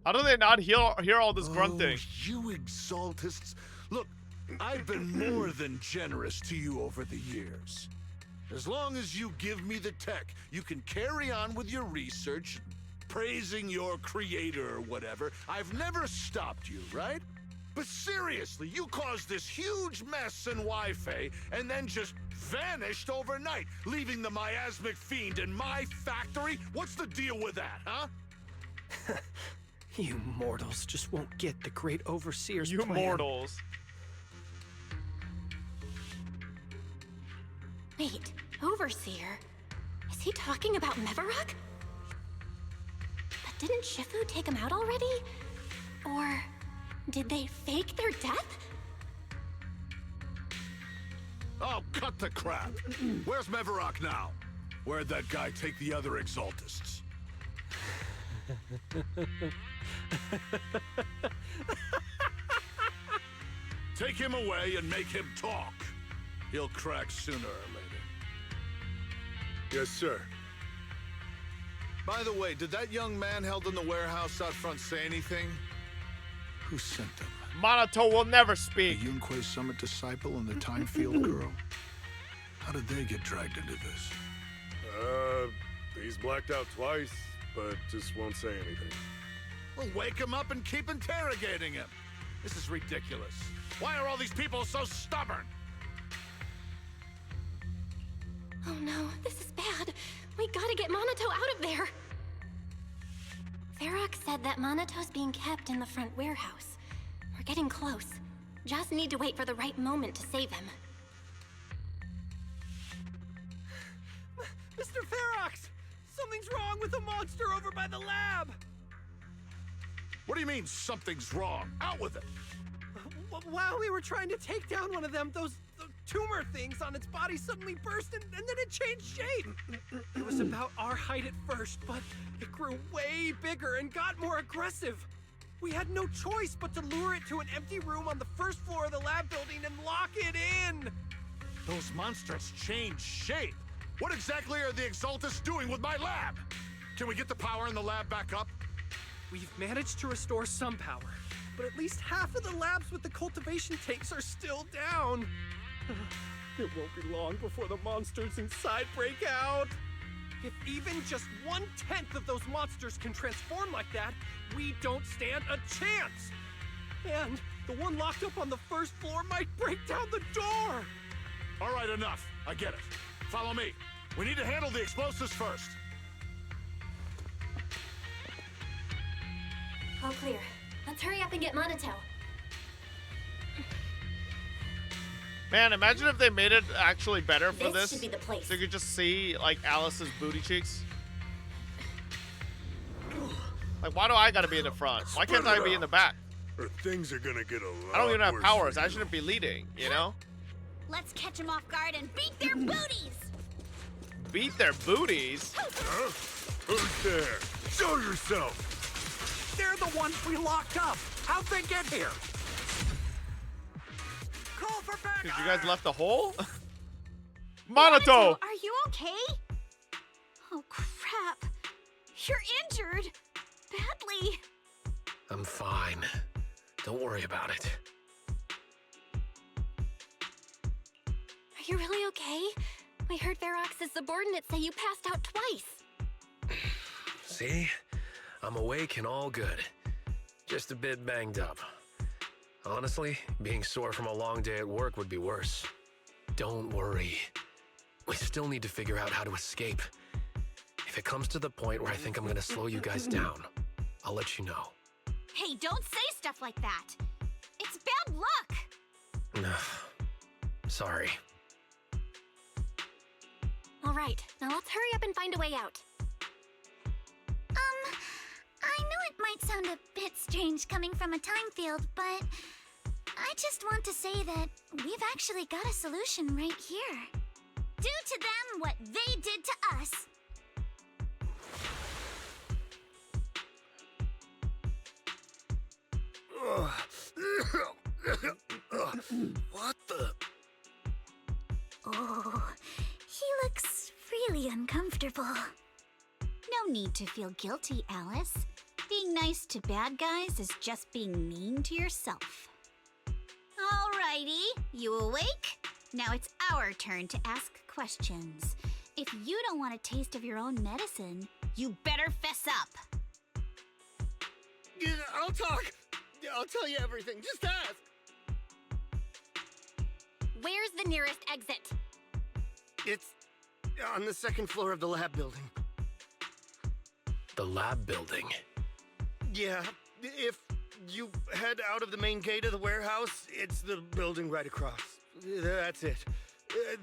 How do they not hear all this grunting? Oh, you Exaltists. Look, I've been more than generous to you over the years. As long as you give me the tech, you can carry on with your research, praising your creator or whatever. I've never stopped you, right? But seriously, you caused this huge mess in Wi-Fi and then just vanished overnight, leaving the miasmic fiend in my factory? What's the deal with that, huh? You mortals just won't get the great overseer's You plan. mortals. Wait, Overseer? Is he talking about Mevarok? But didn't Shifu take him out already? Or did they fake their death? Oh, cut the crap. Where's Mevarok now? Where'd that guy take the other Exaltists? Take him away and make him talk. He'll crack sooner or later. Yes, sir. By the way, did that young man held in the warehouse out front say anything? Who sent him? Minato will never The speak. Yunque Summit disciple and the Time Field girl? How did they get dragged into this? He's blacked out twice, but just won't say anything. Well, wake him up and keep interrogating him. This is ridiculous. Why are all these people so stubborn? Oh no, this is bad. We gotta get Minato out of there. Ferox said that Manato's being kept in the front warehouse. We're getting close. Just need to wait for the right moment to save him. Mr. Ferox! Something's wrong with the monster over by the lab! What do you mean something's wrong? Out with it! While we were trying to take down one of them, those tumor things on its body suddenly burst and then it changed shape. It was about our height at first, but it grew way bigger and got more aggressive. We had no choice but to lure it to an empty room on the first floor of the lab building and lock it in. Those monsters changed shape. What exactly are the Exaltists doing with my lab? Can we get the power in the lab back up? We've managed to restore some power, but at least half of the labs with the cultivation tanks are still down. It won't be long before the monsters inside break out. If even just 1/10 of those monsters can transform like that, we don't stand a chance. And the one locked up on the first floor might break down the door. All right, enough. I get it. Follow me. We need to handle the explosives first. All clear. Let's hurry up and get Minato. Man, imagine if they made it actually better for This this. should be the place. So you could just see like Alice's booty cheeks. Like, why do I gotta be in the front? Why can't I be in the back? Or things are gonna get a lot I don't even have worse powers. for I you. shouldn't be leading, you know? Let's catch them off guard and beat their booties. Beat their booties. Huh? Who's there? Show yourself! They're the ones we locked up. How'd they get here? Call for backup! Because you guys left the hole? Minato! Are you okay? Oh, crap. You're injured. Badly. I'm fine. Don't worry about it. Are you really okay? We heard Ferox's subordinates say you passed out twice. See? I'm awake and all good. Just a bit banged up. Honestly, being sore from a long day at work would be worse. Don't worry. We still need to figure out how to escape. If it comes to the point where I think I'm gonna slow you guys down, I'll let you know. Hey, don't say stuff like that. It's bad luck. Sorry. All right, now let's hurry up and find a way out. I know it might sound a bit strange coming from a time field, but I just want to say that we've actually got a solution right here. Do to them what they did to us. What the? Oh, he looks really uncomfortable. No need to feel guilty, Alice. Being nice to bad guys is just being mean to yourself. Alrighty, you awake? Now it's our turn to ask questions. If you don't want a taste of your own medicine, you better fess up. Yeah, I'll talk. I'll tell you everything. Just ask. Where's the nearest exit? It's on the second floor of the lab building. The lab building? Yeah, if you head out of the main gate of the warehouse, it's the building right across. That's it.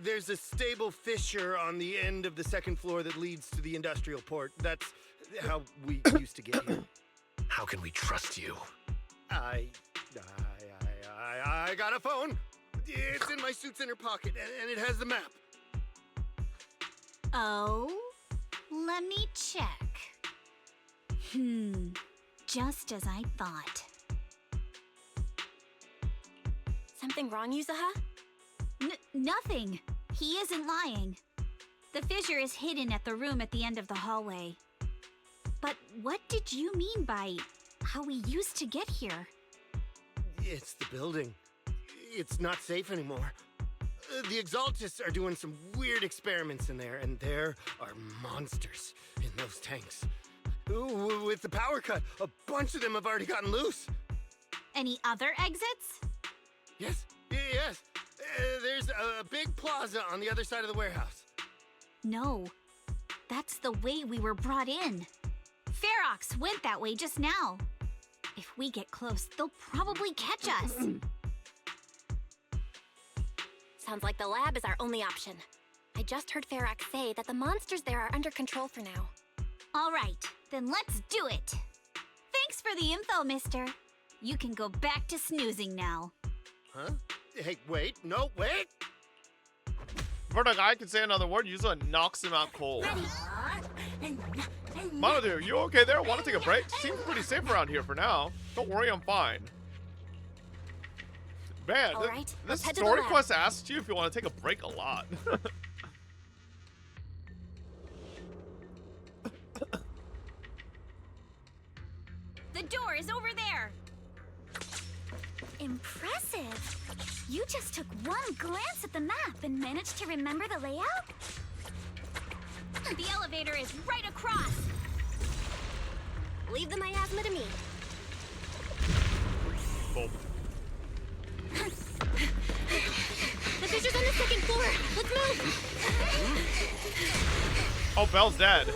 There's a stable fissure on the end of the second floor that leads to the industrial port. That's how we used to get here. How can we trust you? I got a phone. It's in my suit's inner pocket, and it has the map. Oh, let me check. Just as I thought. Something wrong, Yuzuha? Nothing. He isn't lying. The fissure is hidden at the room at the end of the hallway. But what did you mean by how we used to get here? It's the building. It's not safe anymore. The Exaltists are doing some weird experiments in there, and there are monsters in those tanks. Ooh, with the power cut, a bunch of them have already gotten loose. Any other exits? Yes. There's a big plaza on the other side of the warehouse. No, that's the way we were brought in. Ferox went that way just now. If we get close, they'll probably catch us. Sounds like the lab is our only option. I just heard Ferox say that the monsters there are under control for now. All right, then let's do it. Thanks for the info, mister. You can go back to snoozing now. Huh? Hey, wait. No, wait! Before the guy can say another word, Yuzuha knocks him out cold. Monodu, you okay there? Want to take a break? Seems pretty safe around here for now. Don't worry, I'm fine. Man, this story quest asks you if you want to take a break a lot. The door is over there. Impressive. You just took one glance at the map and managed to remember the layout? The elevator is right across. Leave the miasma to me. Boom. The fissure's on the second floor. Let's move. Oh, Belle's dead.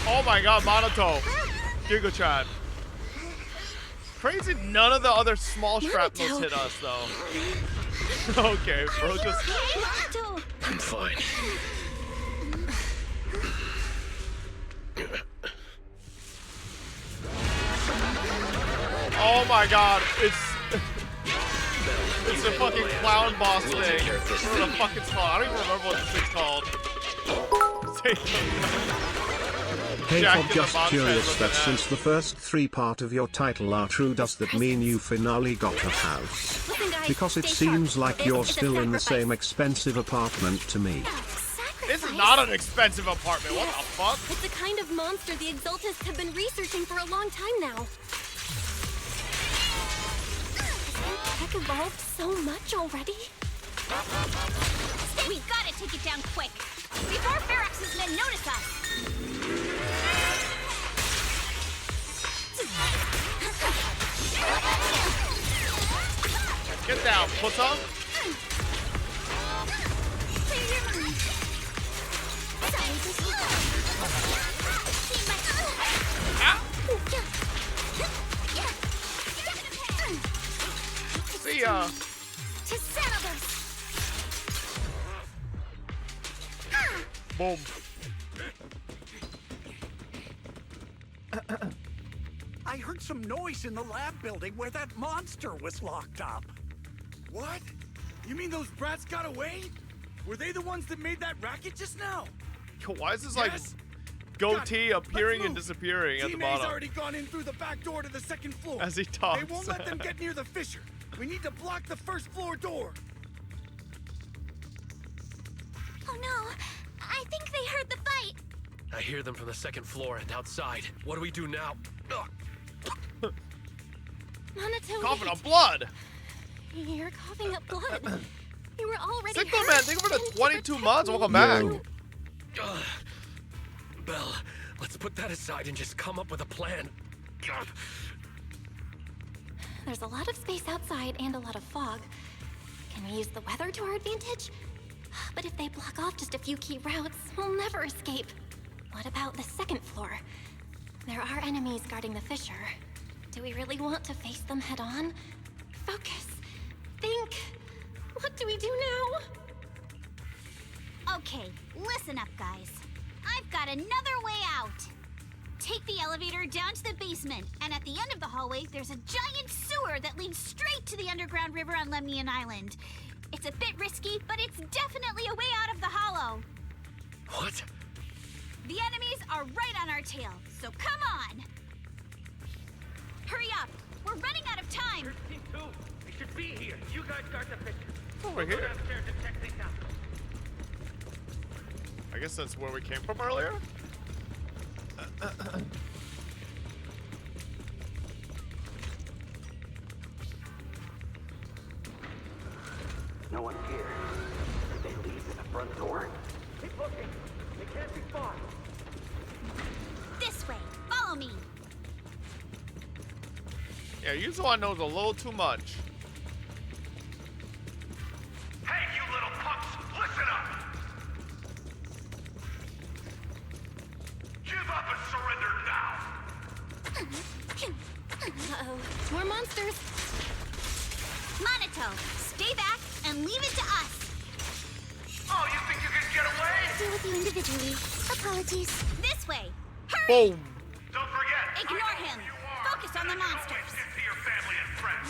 Oh my god, Monoto. Giga-chan. Crazy, none of the other small shrapnels hit us, though. Okay, bro, just... I'm fine. Oh my god, it's a fucking clown boss thing. What the fuck it's called? I don't even remember what this thing's called. Hey, I'm just curious that since the first 3 parts of your title are true, does that mean you finally got a house? Because it seems like you're still in the same expensive apartment to me. This is not an expensive apartment, what the fuck? It's the kind of monster the Exaltists have been researching for a long time now. Tech evolved so much already. We gotta take it down quick, before Ferox Marksmen notice us! Get down, putter. Clear your mind. Sorry, Bushy. See my... See ya. To settle this. Boom. I heard some noise in the lab building where that monster was locked up. What? You mean those brats got away? Were they the ones that made that racket just now? Yo, why is this Yes? like goatee appearing and disappearing at the Team A's bottom? already gone in through the back door to the second floor. As he talks. They won't let them get near the fissure. We need to block the first floor door. Oh no, I think they heard the fight. I hear them from the second floor and outside. What do we do now? Monotone. Coughing up blood. You're coughing up blood. You were already Sickle hurt. man, thank you for the 22 months. Welcome Yo. back. Belle, let's put that aside and just come up with a plan. There's a lot of space outside and a lot of fog. Can we use the weather to our advantage? But if they block off just a few key routes, we'll never escape. What about the second floor? There are enemies guarding the fissure. Do we really want to face them head on? Focus. Think. What do we do now? Okay, listen up, guys. I've got another way out. Take the elevator down to the basement, and at the end of the hallway, there's a giant sewer that leads straight to the underground river on Lemnian Island. It's a bit risky, but it's definitely a way out of the hollow. What? The enemies are right on our tail, so come on! Hurry up! We're running out of time! Team 2, we should be here. You guys guard the fissure. Over here. Go downstairs and check things out. I guess that's where we came from earlier. No one's here. Did they leave in the front door? Keep looking. They can't be far. This way! Follow me! Yeah, Yuzuha knows a little too much. Hey, you little punks, listen up! Give up and surrender now! Uh-oh. More monsters. Monato, stay back and leave it to us! Oh, you think you can get away? Deal with you individually. Apologies. This way! Hurry! Boom. Don't forget, Ignore him! Focus on the monsters! get to your family and friends.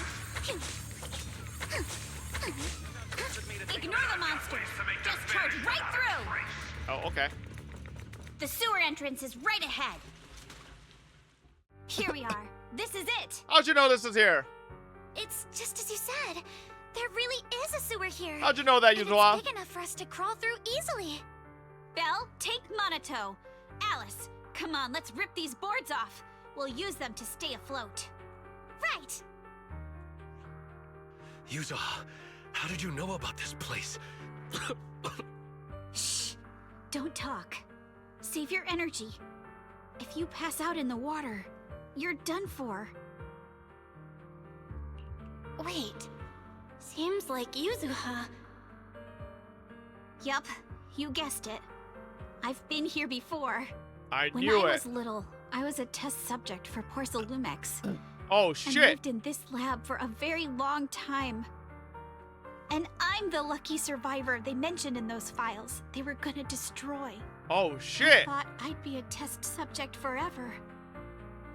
Ignore the monsters! Just charge right through! Oh, okay. The sewer entrance is right ahead. Here we are. This is it. How'd you know this is here? It's just as you said. There really is a sewer here. How'd you know that, And Yuzuha? it's big enough for us to crawl through easily. Belle, take Monato. Alice, come on, let's rip these boards off. We'll use them to stay afloat. Right. Yuzuha, how did you know about this place? Shh. Don't talk. Save your energy. If you pass out in the water, you're done for. Wait. Seems like Yuzuha. Yup, you guessed it. I've been here before. I When knew I it. was little, I was a test subject for Porcelumex. Oh, And shit. lived in this lab for a very long time. And I'm the lucky survivor they mentioned in those files they were gonna destroy. Oh, shit. Thought I'd be a test subject forever.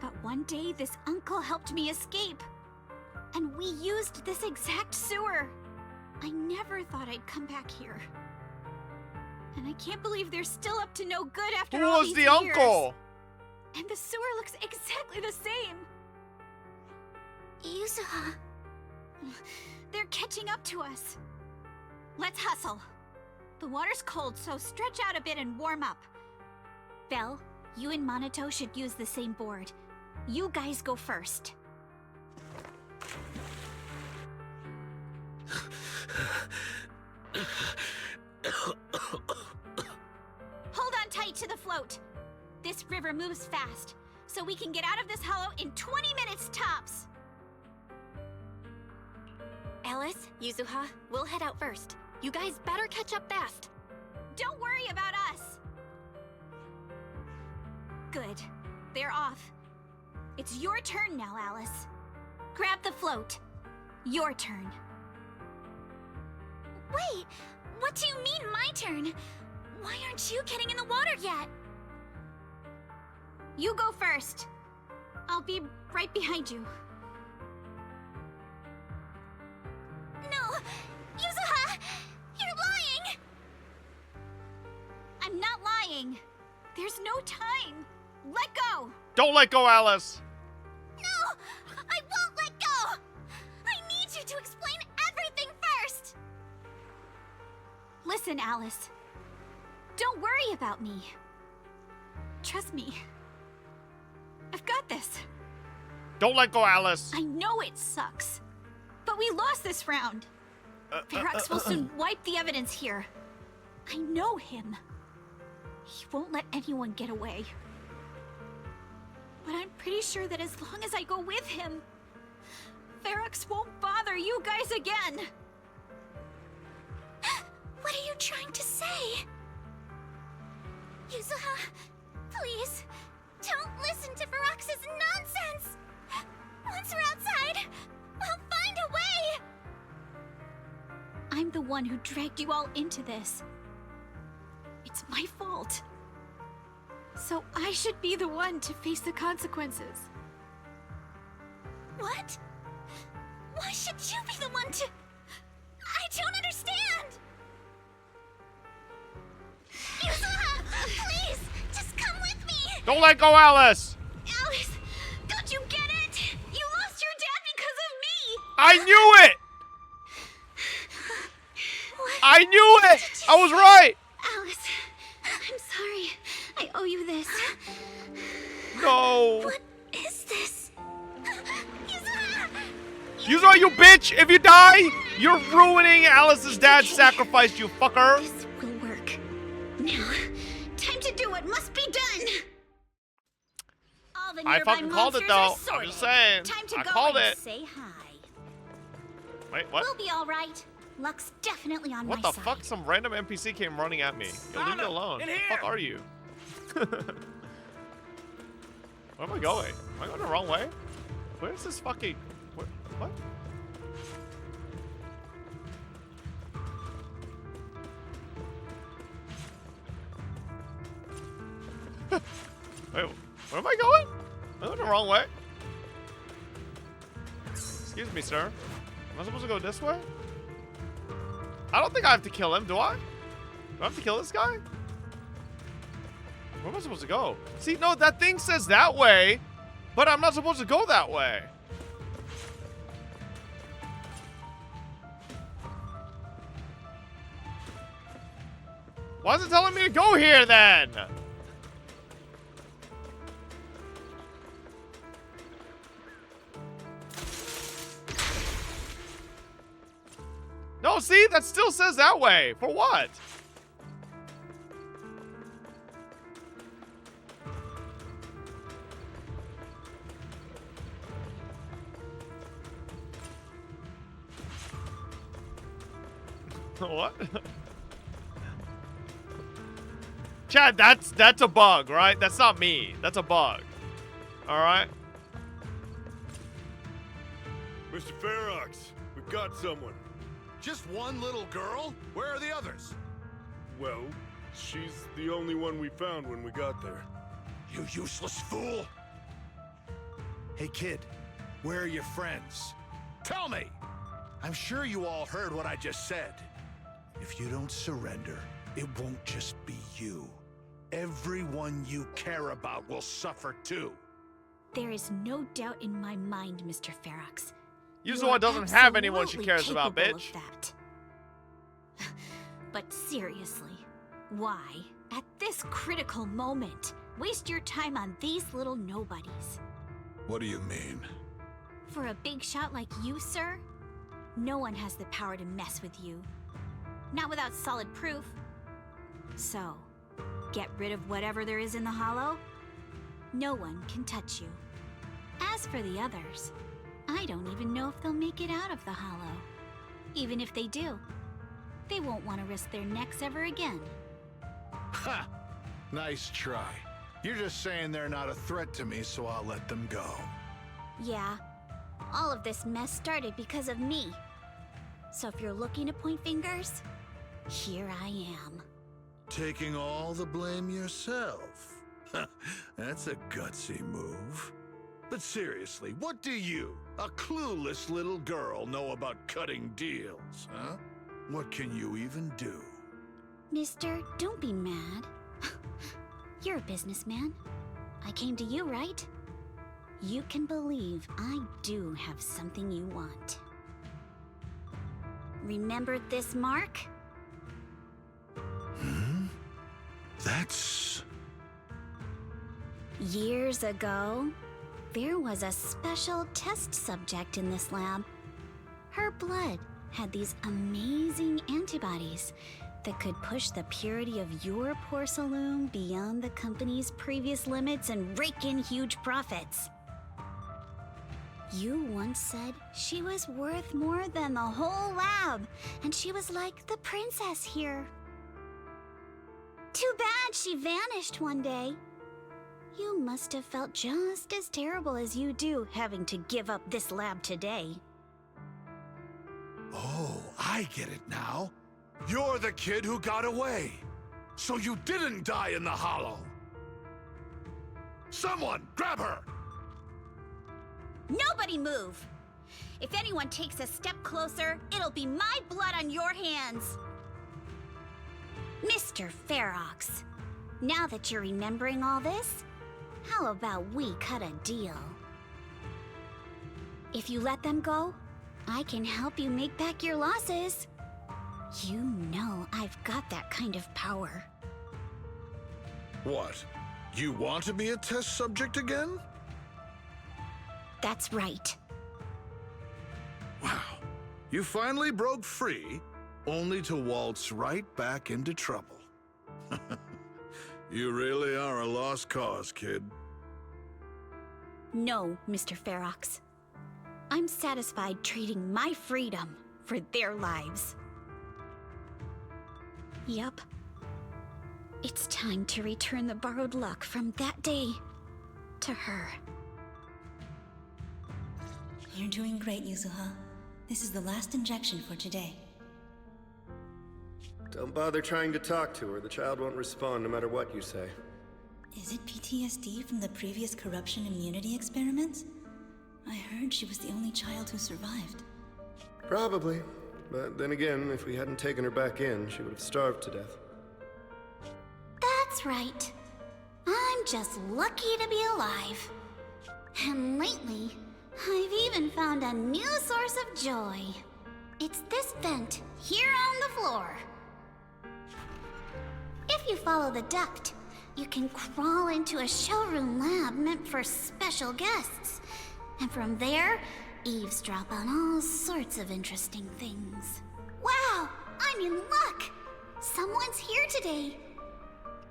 But one day, this uncle helped me escape. And we used this exact sewer. I never thought I'd come back here. And I can't believe they're still up to no good after Who all was these the years. uncle? And the sewer looks exactly the same. Yuzuha. They're catching up to us. Let's hustle. The water's cold, so stretch out a bit and warm up. Belle, you and Monato should use the same board. You guys go first. Hold on Emperor moves fast, so we can get out of this hollow in 20 minutes tops. Alice, Yuzuha, we'll head out first. You guys better catch up fast. Don't worry about us. Good. They're off. It's your turn now, Alice. Grab the float. Your turn. Wait, what do you mean my turn? Why aren't you getting in the water yet? You go first. I'll be right behind you. No! Yuzuha! You're lying! I'm not lying. There's no time. Let go! Don't let go, Alice! No! I won't let go! I need you to explain everything first! Listen, Alice. Don't worry about me. Trust me. I've got this. Don't let go, Alice! I know it sucks, but we lost this round. Ferox will soon wipe the evidence here. I know him. He won't let anyone get away. But I'm pretty sure that as long as I go with him, Ferox won't bother you guys again. What are you trying to say? Yuzuha, please, don't listen to Ferox's nonsense! Once we're outside, we'll find a way! I'm the one who dragged you all into this. It's my fault. So I should be the one to face the consequences. What? Why should you be the one to... I don't understand! Yuzuha, please, just come with me! Don't let go, Alice! Alice, don't you get it? You lost your dad because of me! I knew it! I knew it! I was right! Alice, I'm sorry. I owe you this. No! What is this? Yuzuha, you bitch! If you die, you're ruining Alice's dad's sacrifice, you fucker! This will work. Now, time to do what must be done. All the I nearby fucking called it, monsters though. are I'm sorted. just saying. Time to I go called and it. say hi. Wait, what? We'll be all right. Luck's definitely on What my the side. fuck? Some random NPC came running at me. Yo, leave me alone. What the fuck are you? Where am I going? Am I going the wrong way? Where's this fucking... What? Wait, where am I going? Am I going the wrong way? Excuse me, sir. Am I supposed to go this way? I don't think I have to kill him, do I? Do I have to kill this guy? Where am I supposed to go? See, no, that thing says that way, but I'm not supposed to go that way. Why is it telling me to go here then? No, see, that still says that way. For what? What? Chad, that's a bug, right? That's not me. That's a bug. All right. Mr. Ferox, we've got someone. Just one little girl? Where are the others? Well, she's the only one we found when we got there. You useless fool! Hey kid, where are your friends? Tell me! I'm sure you all heard what I just said. If you don't surrender, it won't just be you. Everyone you care about will suffer too. There is no doubt in my mind, Mr. Ferox. Yuzuha doesn't have anyone she cares about, capable bitch. of that. But seriously, why, at this critical moment, waste your time on these little nobodies? What do you mean? For a big shot like you, sir, no one has the power to mess with you. Not without solid proof. So, get rid of whatever there is in the hollow, no one can touch you. As for the others, I don't even know if they'll make it out of the hollow. Even if they do, they won't want to risk their necks ever again. Ha! Nice try. You're just saying they're not a threat to me, so I'll let them go. Yeah, all of this mess started because of me. So if you're looking to point fingers, here I am. Taking all the blame yourself. That's a gutsy move. But seriously, what do you, a clueless little girl, know about cutting deals, huh? What can you even do? Mister, don't be mad. You're a businessman. I came to you, right? You can believe I do have something you want. Remember this mark? That's... Years ago, there was a special test subject in this lab. Her blood had these amazing antibodies that could push the purity of your porcelain beyond the company's previous limits and rake in huge profits. You once said she was worth more than the whole lab, and she was like the princess here. Too bad she vanished one day. You must have felt just as terrible as you do having to give up this lab today. Oh, I get it now. You're the kid who got away. So you didn't die in the hollow. Someone, grab her! Nobody move! If anyone takes a step closer, it'll be my blood on your hands. Mr. Ferox, now that you're remembering all this, how about we cut a deal? If you let them go, I can help you make back your losses. You know I've got that kind of power. What? You want to be a test subject again? That's right. Wow. You finally broke free, only to waltz right back into trouble. You really are a lost cause, kid. No, Mr. Ferox. I'm satisfied trading my freedom for their lives. Yup. It's time to return the borrowed luck from that day to her. You're doing great, Yuzuha. This is the last injection for today. Don't bother trying to talk to her. The child won't respond no matter what you say. Is it PTSD from the previous corruption immunity experiments? I heard she was the only child who survived. Probably. But then again, if we hadn't taken her back in, she would have starved to death. That's right. I'm just lucky to be alive. And lately, I've even found a new source of joy. It's this vent here on the floor. If you follow the duct, you can crawl into a showroom lab meant for special guests. And from there, eavesdrop on all sorts of interesting things. Wow, I'm in luck! Someone's here today.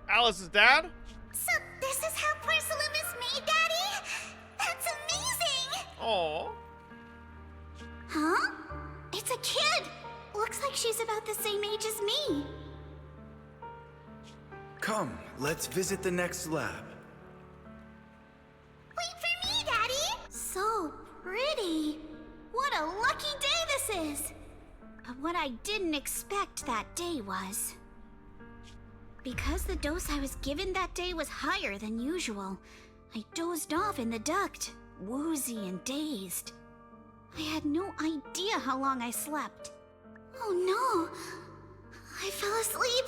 Alice's dad? So this is how porcelain is made, Daddy? That's amazing! Aww. Huh? It's a kid! Looks like she's about the same age as me. Come, let's visit the next lab. Wait for me, Daddy! So pretty. What a lucky day this is! But what I didn't expect that day was... because the dose I was given that day was higher than usual, I dozed off in the duct, woozy and dazed. I had no idea how long I slept. Oh no! I fell asleep.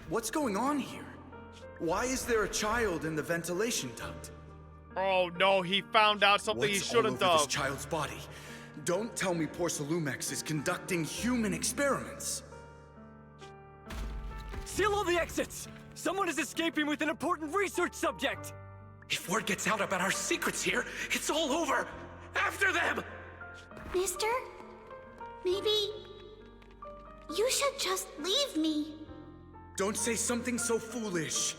What's going on here? Why is there a child in the ventilation duct? Oh no, he found out something he shouldn't have. This child's body? Don't tell me Porcelumex is conducting human experiments. Seal all the exits! Someone is escaping with an important research subject! If word gets out about our secrets here, it's all over! After them! Mister? Maybe... you should just leave me. Don't say something so foolish.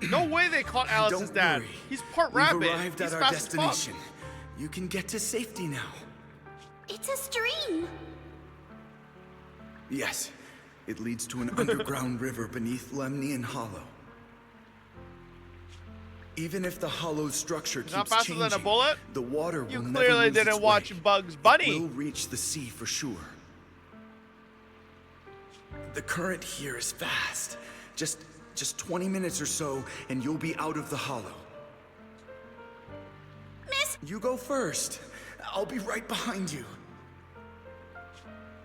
No way they caught Alice's Don't dad. worry. He's part We've rabbit. arrived He's at our fast as fuck. destination. You can get to safety now. It's a stream. Yes, it leads to an underground river beneath Lemnian Hollow. Even if the hollow's structure It's not keeps faster changing, than a bullet? the water You will never clearly lose its didn't watch way. Bugs Bunny. It will reach the sea for sure. The current here is fast. Just 20 minutes or so, and you'll be out of the hollow. Miss! You go first. I'll be right behind you.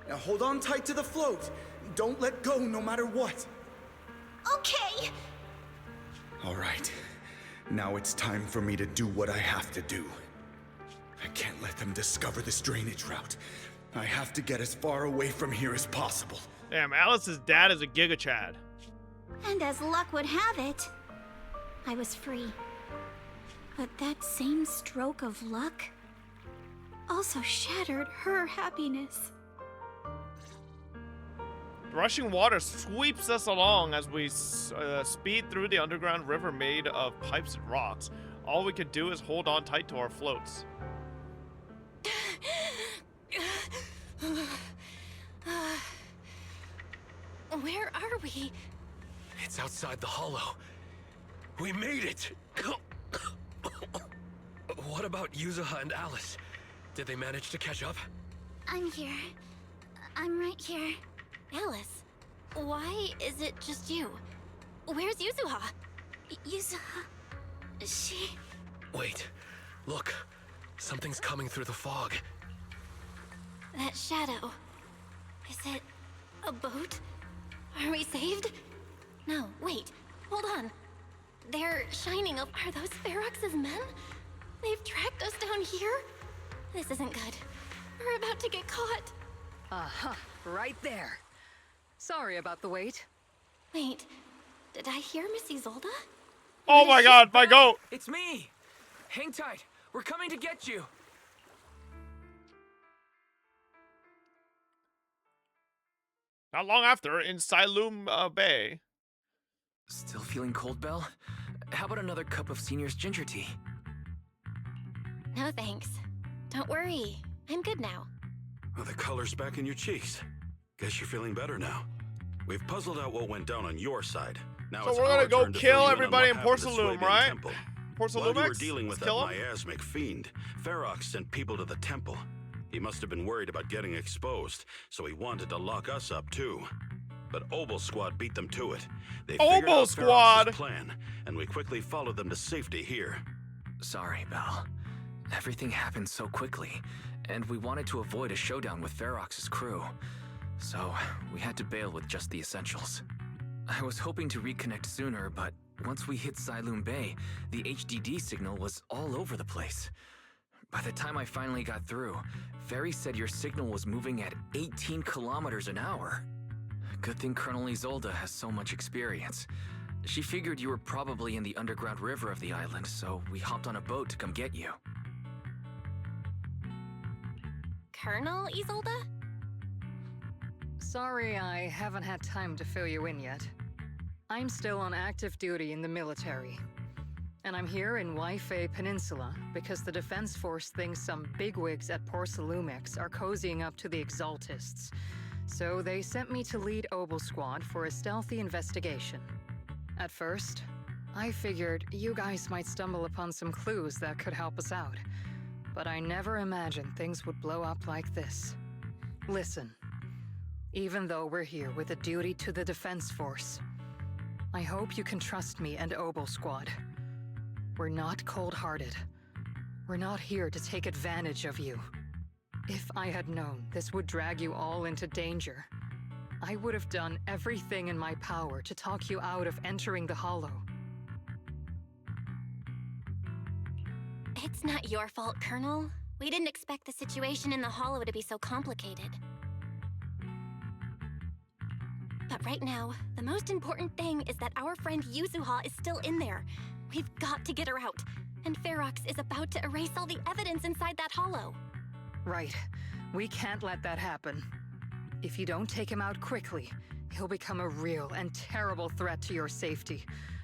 Now hold on tight to the float. Don't let go no matter what. Okay. All right. Now it's time for me to do what I have to do. I can't let them discover this drainage route. I have to get as far away from here as possible. Damn, Alice's dad is a Giga Chad. And as luck would have it, I was free. But that same stroke of luck also shattered her happiness. Rushing water sweeps us along as we speed through the underground river made of pipes and rocks. All we can do is hold on tight to our floats. Where are we? It's outside the hollow. We made it! What about Yuzuha and Alice? Did they manage to catch up? I'm here. I'm right here. Alice, why is it just you? Where's Yuzuha? Yuzuha... she... Wait, look. Something's coming through the fog. That shadow. Is it a boat? Are we saved? No, wait. Hold on. They're shining up. Are those Ferox's men? They've tracked us down here? This isn't good. We're about to get caught. Uh-huh. Right there. Sorry about the wait. Wait. Did I hear Miss Isolde? Oh my god, my goat! It's me! Hang tight. We're coming to get you. Not long after, in Siloam Bay. Still feeling cold, Belle? How about another cup of Senior's ginger tea? No thanks. Don't worry. I'm good now. Well, the color's back in your cheeks. Guess you're feeling better now. We've puzzled out what went down on your side. Now So it's we're gonna our go turn to kill fill you in on everybody what in happened to Porcelain, Swabian right? Temple. Porcelain While you were X? dealing with Let's that kill him? miasmic fiend, Ferox sent people to the temple. He must have been worried about getting exposed, so he wanted to lock us up too. But Obel Squad beat them to it. They figured Obel out Squad! Ferox's plan, and we quickly followed them to safety here. Sorry, Belle. Everything happened so quickly, and we wanted to avoid a showdown with Ferox's crew. So, we had to bail with just the essentials. I was hoping to reconnect sooner, but once we hit Siloam Bay, the HDD signal was all over the place. By the time I finally got through, Ferry said your signal was moving at 18 kilometers an hour. Good thing Colonel Isolde has so much experience. She figured you were probably in the underground river of the island, so we hopped on a boat to come get you. Colonel Isolde? Sorry I haven't had time to fill you in yet. I'm still on active duty in the military. And I'm here in Waifei Peninsula because the Defense Force thinks some bigwigs at Porcelumex are cozying up to the Exaltists. So they sent me to lead Obel Squad for a stealthy investigation. At first, I figured you guys might stumble upon some clues that could help us out. But I never imagined things would blow up like this. Listen, even though we're here with a duty to the Defense Force, I hope you can trust me and Obel Squad. We're not cold-hearted. We're not here to take advantage of you. If I had known this would drag you all into danger, I would have done everything in my power to talk you out of entering the Hollow. It's not your fault, Colonel. We didn't expect the situation in the Hollow to be so complicated. But right now, the most important thing is that our friend Yuzuha is still in there. We've got to get her out. And Ferox is about to erase all the evidence inside that Hollow. Right. We can't let that happen. If you don't take him out quickly, he'll become a real and terrible threat to your safety.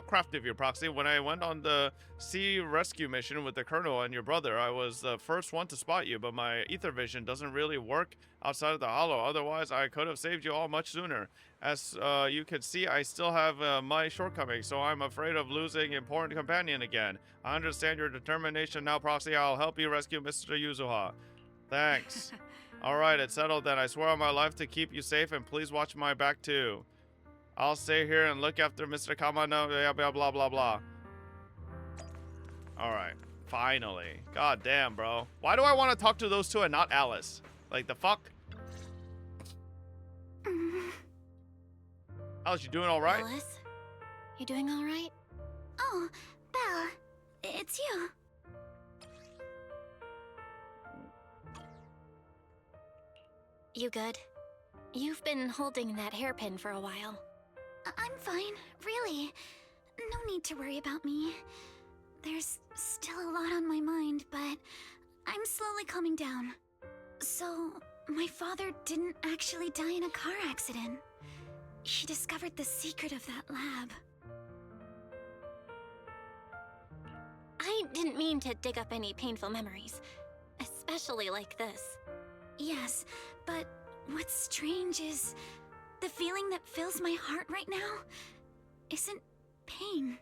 How crafty of you, Proxy. When I went on the sea rescue mission with the Colonel and your brother, I was the first one to spot you, but my ether vision doesn't really work outside of the hollow. Otherwise, I could have saved you all much sooner. As you can see, I still have my shortcomings, so I'm afraid of losing important companion again. I understand your determination now, Proxy. I'll help you rescue Mr. Yuzuha. Thanks. Alright, it's settled then. I swear on my life to keep you safe, and please watch my back too. I'll stay here and look after Mr. Kamano, blah, blah, blah, blah. Alright, finally. God damn, bro. Why do I want to talk to those two and not Alice? Like, the fuck? Alice, you doing alright? Alice? You doing alright? Oh, Belle. It's you. You good? You've been holding that hairpin for a while. I'm fine, really. No need to worry about me. There's still a lot on my mind, but I'm slowly calming down. So, my father didn't actually die in a car accident. He discovered the secret of that lab. I didn't mean to dig up any painful memories, especially like this. Yes, but what's strange is the feeling that fills my heart right now isn't pain.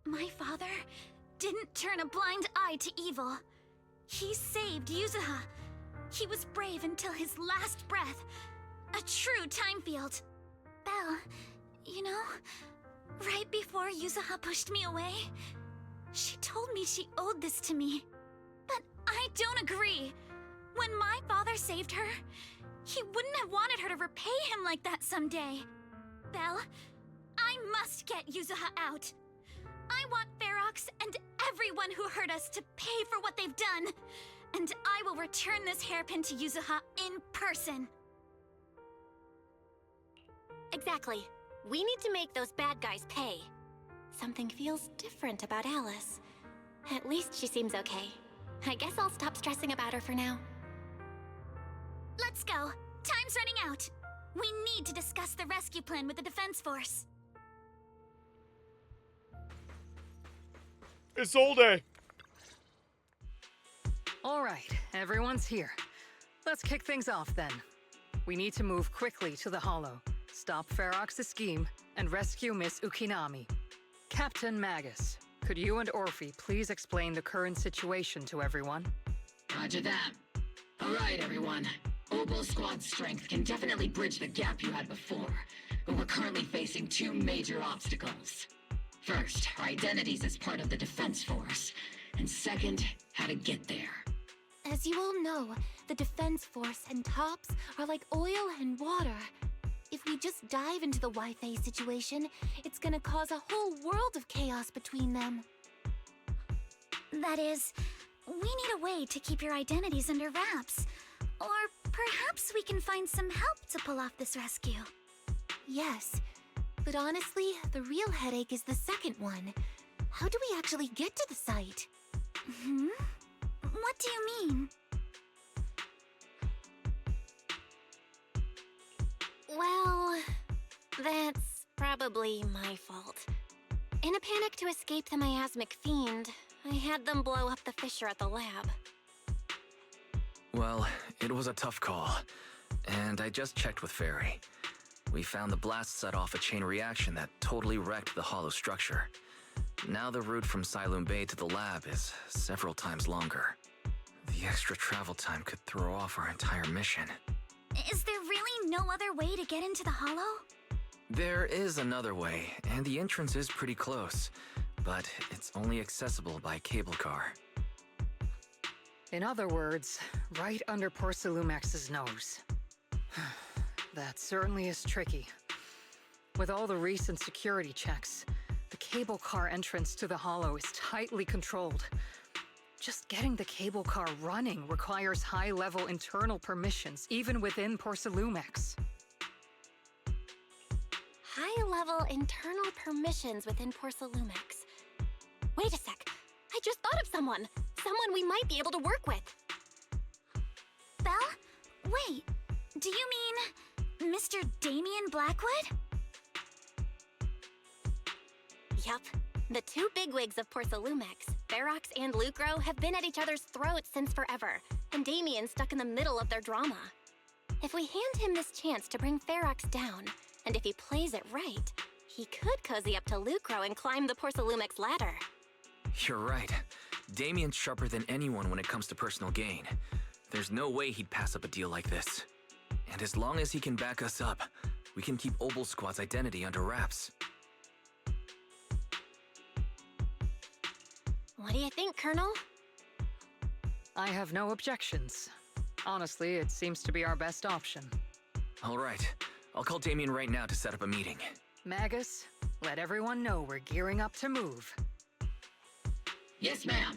My father didn't turn a blind eye to evil. He saved Yuzuha. He was brave until his last breath. A true time field. Belle, you know, right before Yuzuha pushed me away, she told me she owed this to me. But I don't agree. When my father saved her, he wouldn't have wanted her to repay him like that someday. Belle, I must get Yuzuha out. I want Ferox and everyone who hurt us to pay for what they've done. And I will return this hairpin to Yuzuha in person. Exactly. We need to make those bad guys pay. Something feels different about Alice. At least she seems okay. I guess I'll stop stressing about her for now. Let's go. Time's running out. We need to discuss the rescue plan with the Defense Force. It's all day. All right, everyone's here. Let's kick things off then. We need to move quickly to the Hollow, stop Ferox's scheme, and rescue Miss Ukinami. Captain Magus, could you and Orphe please explain the current situation to everyone? Roger that. All right, everyone. Obo's squad strength can definitely bridge the gap you had before, but we're currently facing two major obstacles. First, our identities as part of the Defense Force, and second, how to get there. As you all know, the Defense Force and TOPS are like oil and water. If we just dive into the Wi-Fi situation, it's gonna cause a whole world of chaos between them. That is, we need a way to keep your identities under wraps. Or perhaps we can find some help to pull off this rescue. Yes, but honestly, the real headache is the second one. How do we actually get to the site? Hmm? What do you mean? Well, that's probably my fault. In a panic to escape the miasmic fiend, I had them blow up the fissure at the lab. Well, it was a tough call, and I just checked with Fairy. We found the blast set off a chain reaction that totally wrecked the hollow structure. Now the route from Siloon Bay to the lab is several times longer. The extra travel time could throw off our entire mission. Is there really no other way to get into the Hollow? There is another way, and the entrance is pretty close, but it's only accessible by cable car. In other words, right under Porcelumex's nose. That certainly is tricky. With all the recent security checks, the cable car entrance to the Hollow is tightly controlled. Just getting the cable car running requires high-level internal permissions, even within Porcelumex. High-level internal permissions within Porcelumex. Wait a sec. I just thought of someone. Someone we might be able to work with. Belle? Wait, do you mean Mr. Damien Blackwood? Yup. The two bigwigs of Porcelumex, Ferox and Lucro, have been at each other's throats since forever, and Damien's stuck in the middle of their drama. If we hand him this chance to bring Ferox down, and if he plays it right, he could cozy up to Lucro and climb the Porcelumex ladder. You're right. Damien's sharper than anyone when it comes to personal gain. There's no way he'd pass up a deal like this. And as long as he can back us up, we can keep Obel Squad's identity under wraps. What do you think, Colonel? I have no objections. Honestly, it seems to be our best option. All right. I'll call Damien right now to set up a meeting. Magus, let everyone know we're gearing up to move. Yes, ma'am.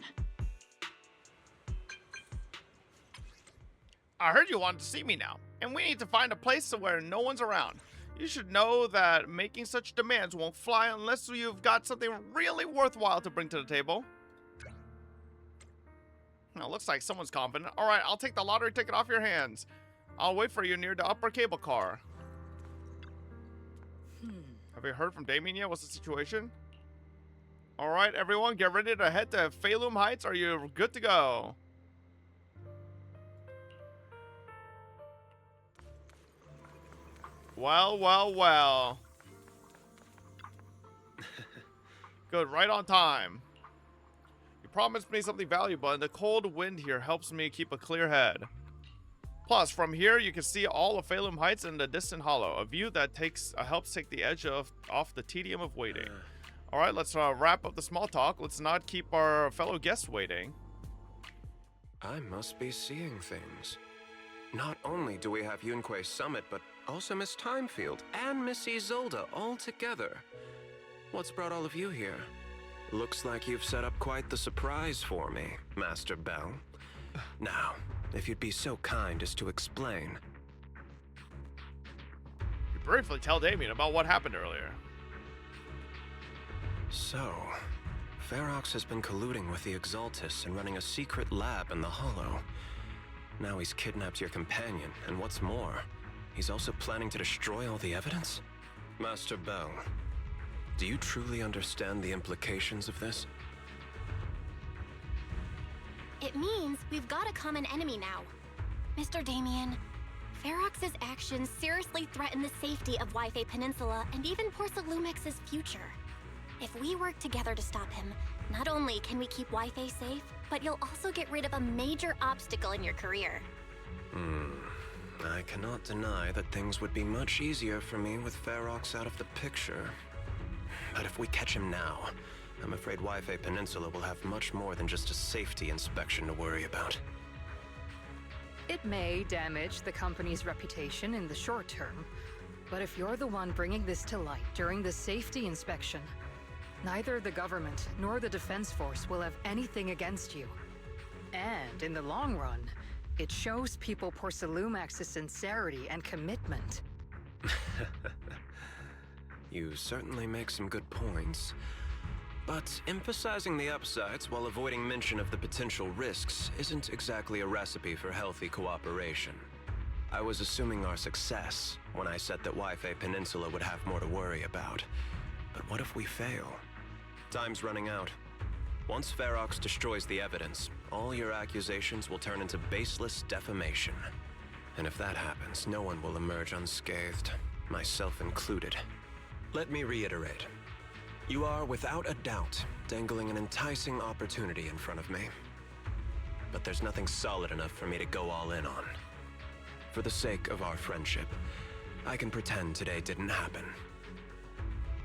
I heard you wanted to see me now, and we need to find a place where no one's around. You should know that making such demands won't fly unless you've got something really worthwhile to bring to the table. Now, looks like someone's confident. All right, I'll take the lottery ticket off your hands. I'll wait for you near the upper cable car. Have you heard from Damien yet? What's the situation? All right, everyone, get ready to head to Phalum Heights. Are you good to go? Well, well, well. Good, right on time. You promised me something valuable, and the cold wind here helps me keep a clear head. Plus, from here, you can see all of Phalum Heights and the distant hollow, a view that helps take the edge off the tedium of waiting. All right, let's wrap up the small talk. Let's not keep our fellow guests waiting. I must be seeing things. Not only do we have Yunque's summit, but also Miss Timefield and Miss Isolde all together. What's brought all of you here? Looks like you've set up quite the surprise for me, Master Bell. Now, if you'd be so kind as to explain. You briefly tell Damien about what happened earlier. So, Ferox has been colluding with the Exaltus and running a secret lab in the Hollow. Now he's kidnapped your companion, and what's more, he's also planning to destroy all the evidence? Master Bell, do you truly understand the implications of this? It means we've got a common enemy now. Mr. Damien, Ferox's actions seriously threaten the safety of Wi-Fi Peninsula and even Porcelumex's future. If we work together to stop him, not only can we keep Wi-Fi safe, but you'll also get rid of a major obstacle in your career. I cannot deny that things would be much easier for me with Ferox out of the picture. But if we catch him now, I'm afraid Wi-Fi Peninsula will have much more than just a safety inspection to worry about. It may damage the company's reputation in the short term, but if you're the one bringing this to light during the safety inspection, neither the government nor the Defense Force will have anything against you. And in the long run, it shows people Porcelumex's sincerity and commitment. You certainly make some good points. But emphasizing the upsides while avoiding mention of the potential risks isn't exactly a recipe for healthy cooperation. I was assuming our success when I said that Wi-Fi Peninsula would have more to worry about. But what if we fail? Time's running out. Once Ferox destroys the evidence, all your accusations will turn into baseless defamation. And if that happens, no one will emerge unscathed, myself included. Let me reiterate. You are, without a doubt, dangling an enticing opportunity in front of me. But there's nothing solid enough for me to go all in on. For the sake of our friendship, I can pretend today didn't happen.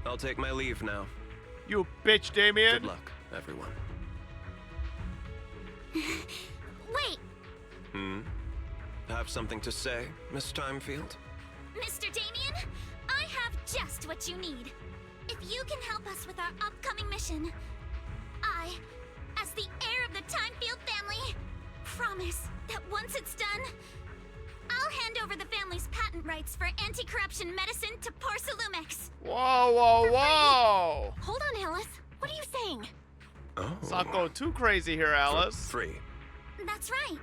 I'll take my leave now. You bitch, Damien! Good luck, everyone. Wait! Have something to say, Miss Timefield? Mr. Damien, I have just what you need. If you can help us with our upcoming mission, I, as the heir of the Timefield family, promise that once it's done, I'll hand over the family's patent rights for anti-corruption medicine to Porcelumex. Whoa, whoa, whoa! Hold on, Alice. What are you saying? Let's not go too crazy here, Alice. Free. That's right.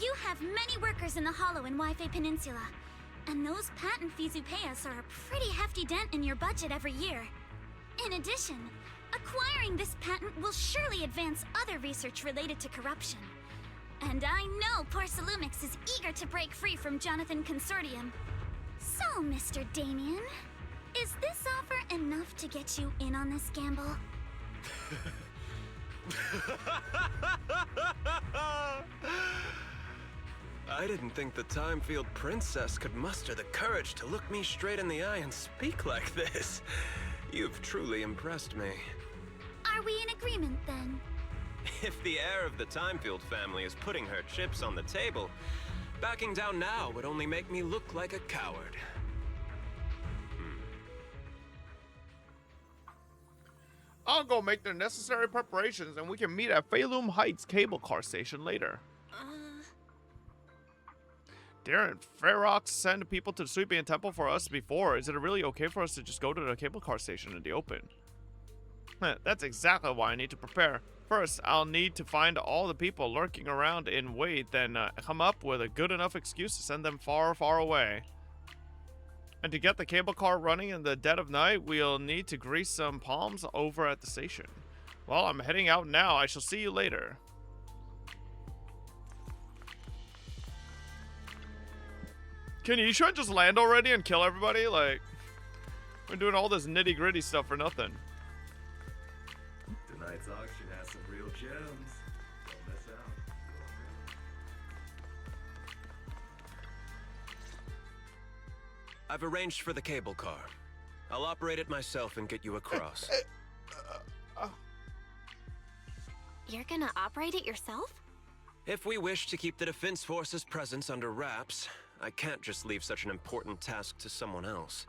You have many workers in the Hollow and Wi-Fi Peninsula. And those patent fees you pay us are a pretty hefty dent in your budget every year. In addition, Acquiring this patent will surely advance other research related to corruption. And I know poor Salumix is eager to break free from Jonathan Consortium. So, Mr. Damien, is this offer enough to get you in on this gamble? I didn't think the Timefield Princess could muster the courage to look me straight in the eye and speak like this. You've truly impressed me. Are we in agreement, then? If the heir of the Timefield family is putting her chips on the table, backing down now would only make me look like a coward. I'll go make the necessary preparations and we can meet at Phalum Heights cable car station later. Darren, Ferox sent people to the Sweeping Temple for us before. Is it really okay for us to just go to the cable car station in the open? That's exactly why I need to prepare. First, I'll need to find all the people lurking around in Wade, then come up with a good enough excuse to send them far, far away. And to get the cable car running in the dead of night, we'll need to grease some palms over at the station. Well, I'm heading out now. I shall see you later. Can Ishan just land already and kill everybody? Like, we're doing all this nitty-gritty stuff for nothing. Tonight's auction has some real gems. Don't miss out. I've arranged for the cable car. I'll operate it myself and get you across. You're gonna operate it yourself? If we wish to keep the Defense Force's presence under wraps, I can't just leave such an important task to someone else.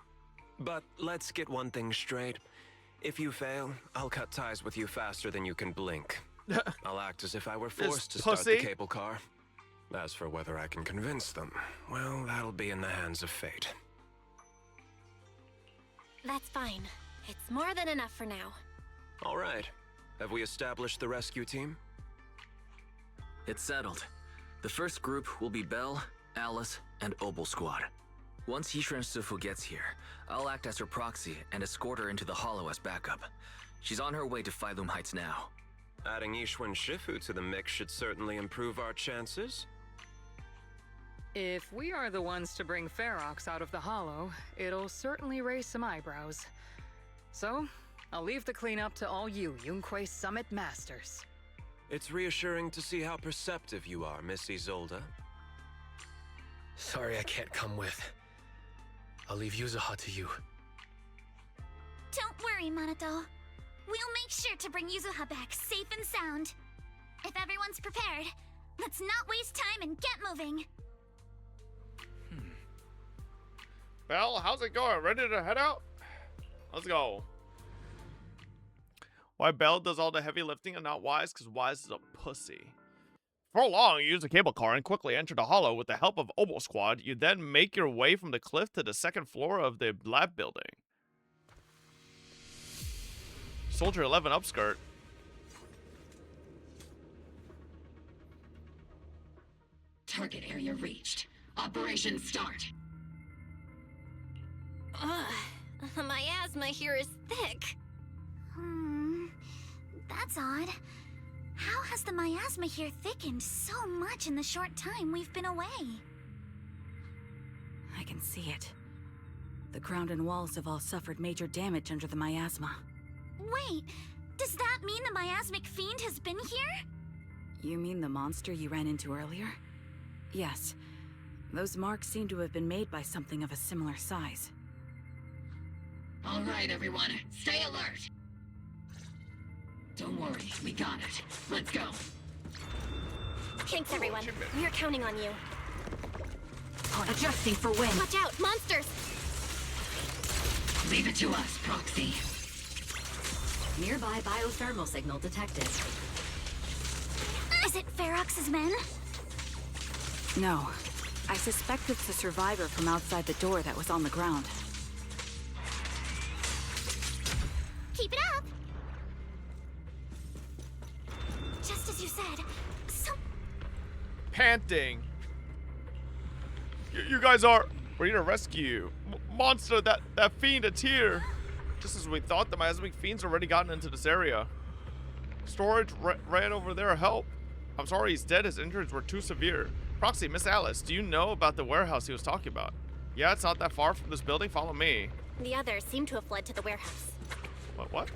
But let's get one thing straight. If you fail, I'll cut ties with you faster than you can blink. I'll act as if I were forced to start the cable car. As for whether I can convince them, well, that'll be in the hands of fate. That's fine. It's more than enough for now. All right. Have we established the rescue team? It's settled. The first group will be Belle, Alice, and Obel Squad. Once Yishan Sufu gets here, I'll act as her proxy and escort her into the Hollow as backup. She's on her way to Phalum Heights now. Adding Yishuan Shifu to the mix should certainly improve our chances. If we are the ones to bring Ferox out of the Hollow, it'll certainly raise some eyebrows. So, I'll leave the cleanup to all you Yunquei Summit Masters. It's reassuring to see how perceptive you are, Miss Isolde. Sorry I can't come with. I'll leave Yuzuha to you. Don't worry, Manato. We'll make sure to bring Yuzuha back safe and sound. If everyone's prepared, let's not waste time and get moving. Belle, how's it going? Ready to head out? Let's go. Why Belle does all the heavy lifting and not Wise? Because Wise is a pussy. For long, you use a cable car and quickly enter the Hollow with the help of Obel Squad. You then make your way from the cliff to the second floor of the lab building. Soldier 11 upskirt. Target area reached. Operation start. My asthma here is thick. That's odd. How has the miasma here thickened so much in the short time we've been away? I can see it. The ground and walls have all suffered major damage under the miasma. Wait, does that mean the miasmic fiend has been here? You mean the monster you ran into earlier? Yes. Those marks seem to have been made by something of a similar size. All right, everyone, stay alert. Don't worry, we got it. Let's go. Thanks, everyone. We're counting on you. Adjusting for wind. Watch out, monsters! Leave it to us, Proxy. Nearby biothermal signal detected. Is it Ferox's men? No. I suspect it's the survivor from outside the door that was on the ground. Keep it up! Just as you said, Panting. You guys are... We're here to rescue. Monster, that fiend, it's here. Just as we thought, the miasmic fiend's already gotten into this area. Storage right over there. Help. I'm sorry he's dead. His injuries were too severe. Proxy, Miss Alice, do you know about the warehouse he was talking about? Yeah, it's not that far from this building. Follow me. The others seem to have fled to the warehouse. What?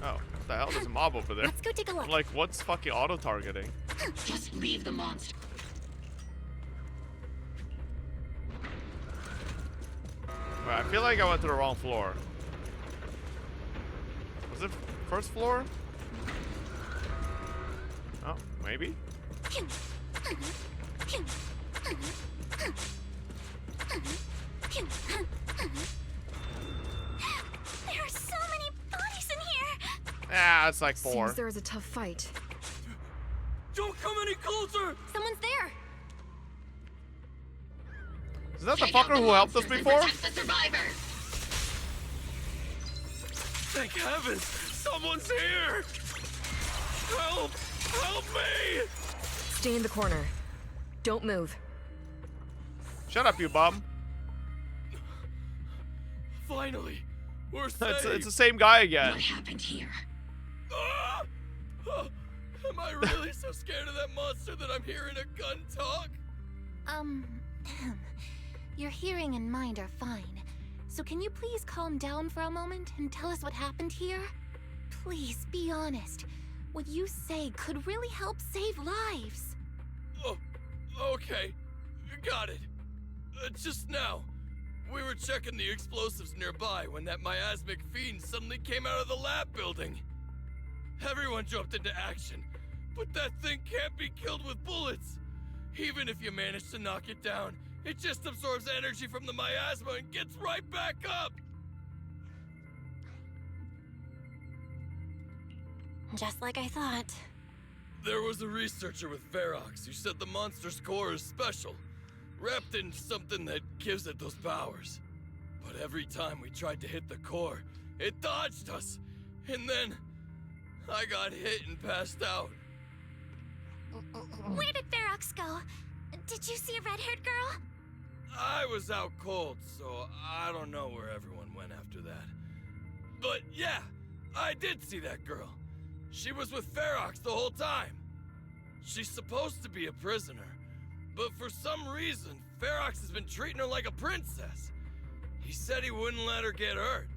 Oh, what the hell? There's a mob over there. Let's go take a look. Like, what's fucking auto-targeting? Just leave the monster. Wait, I feel like I went to the wrong floor. Was it first floor? Oh, maybe? There are so many bodies in here! Ah, it's like 4. Seems there was a tough fight. Don't come any closer! Someone's there! Is that the fucker who helped us before? Thank heavens! Someone's here! Help! Help me! Stay in the corner. Don't move. Shut up, you bum. Finally, we're safe. It's the same guy again. What happened here? Ah! Oh, am I really so scared of that monster that I'm hearing a gun talk? Your hearing and mind are fine. So can you please calm down for a moment and tell us what happened here? Please, be honest. What you say could really help save lives. Oh, okay. Got it. Just now, we were checking the explosives nearby when that miasmic fiend suddenly came out of the lab building. Everyone jumped into action, but that thing can't be killed with bullets. Even if you manage to knock it down, it just absorbs energy from the miasma and gets right back up. Just like I thought. There was a researcher with Ferox who said the monster's core is special, wrapped in something that gives it those powers. But every time we tried to hit the core, it dodged us, and then I got hit and passed out. Where did Ferox go? Did you see a red-haired girl? I was out cold, so I don't know where everyone went after that. But yeah, I did see that girl. She was with Ferox the whole time. She's supposed to be a prisoner, but for some reason, Ferox has been treating her like a princess. He said he wouldn't let her get hurt.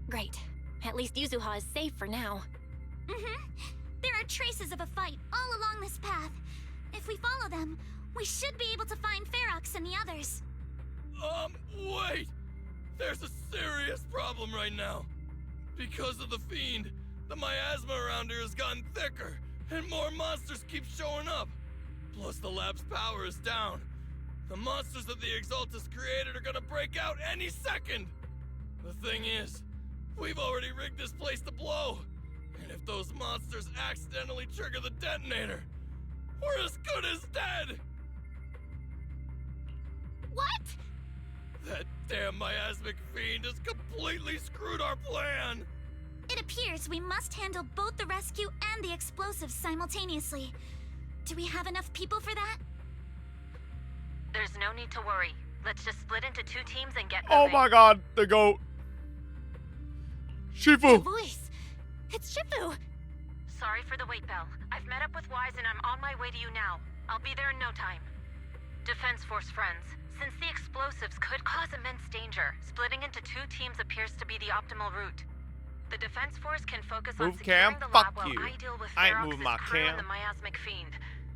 Great. At least Yuzuha is safe for now. There are traces of a fight all along this path. If we follow them, we should be able to find Ferox and the others. Wait! There's a serious problem right now. Because of the fiend, the miasma around here has gotten thicker, and more monsters keep showing up. Plus the lab's power is down. The monsters that the Exaltus created are gonna break out any second. The thing is, we've already rigged this place to blow. And if those monsters accidentally trigger the detonator, we're as good as dead! What? That damn miasmic fiend has completely screwed our plan! It appears we must handle both the rescue and the explosives simultaneously. Do we have enough people for that? There's no need to worry. Let's just split into 2 teams and get Oh moving. my god, the goat. Shifu! Voice! It's Shifu! Sorry for the wait, Belle. I've met up with Wise and I'm on my way to you now. I'll be there in no time. Defense Force friends, since the explosives could cause immense danger, splitting into 2 teams appears to be the optimal route. The Defense Force can focus on Move securing cam? the Fuck lab while you. I deal with I ain't moving Ferox's my crew cam. and the miasmic fiend.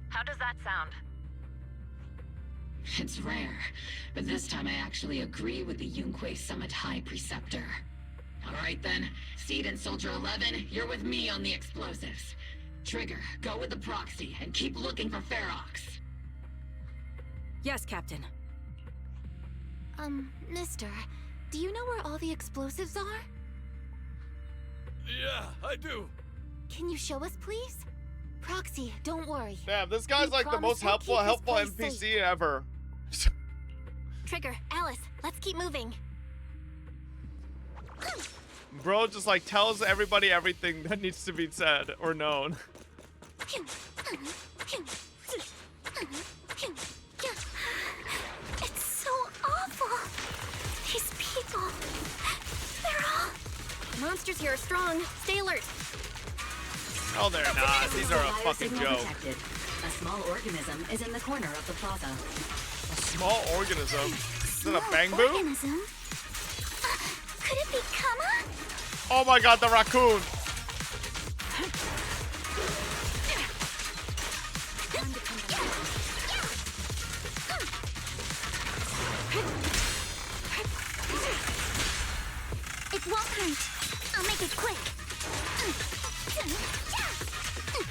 How does that sound? It's rare, but this time I actually agree with the Yunque Summit High Preceptor. Alright then, Seed and Soldier 11, you're with me on the explosives. Trigger, go with the proxy and keep looking for Ferox. Yes, Captain. Mister, do you know where all the explosives are? Yeah, I do. Can you show us, please? Proxy, don't worry. Damn, this guy's We like the promise most we'll keep helpful this place NPC ever. Trigger, Alice, let's keep moving. Bro just like tells everybody everything that needs to be said or known. It's so awful. These people. Monsters here are strong. Stay alert. Oh, they're not. These are a fucking Biosignal joke. detected. A small organism is in the corner of the plaza. A small organism? Is it a bang boo? Organism? Could it be Kama? Oh my god, the raccoon! It won't hurt. I'll make it quick.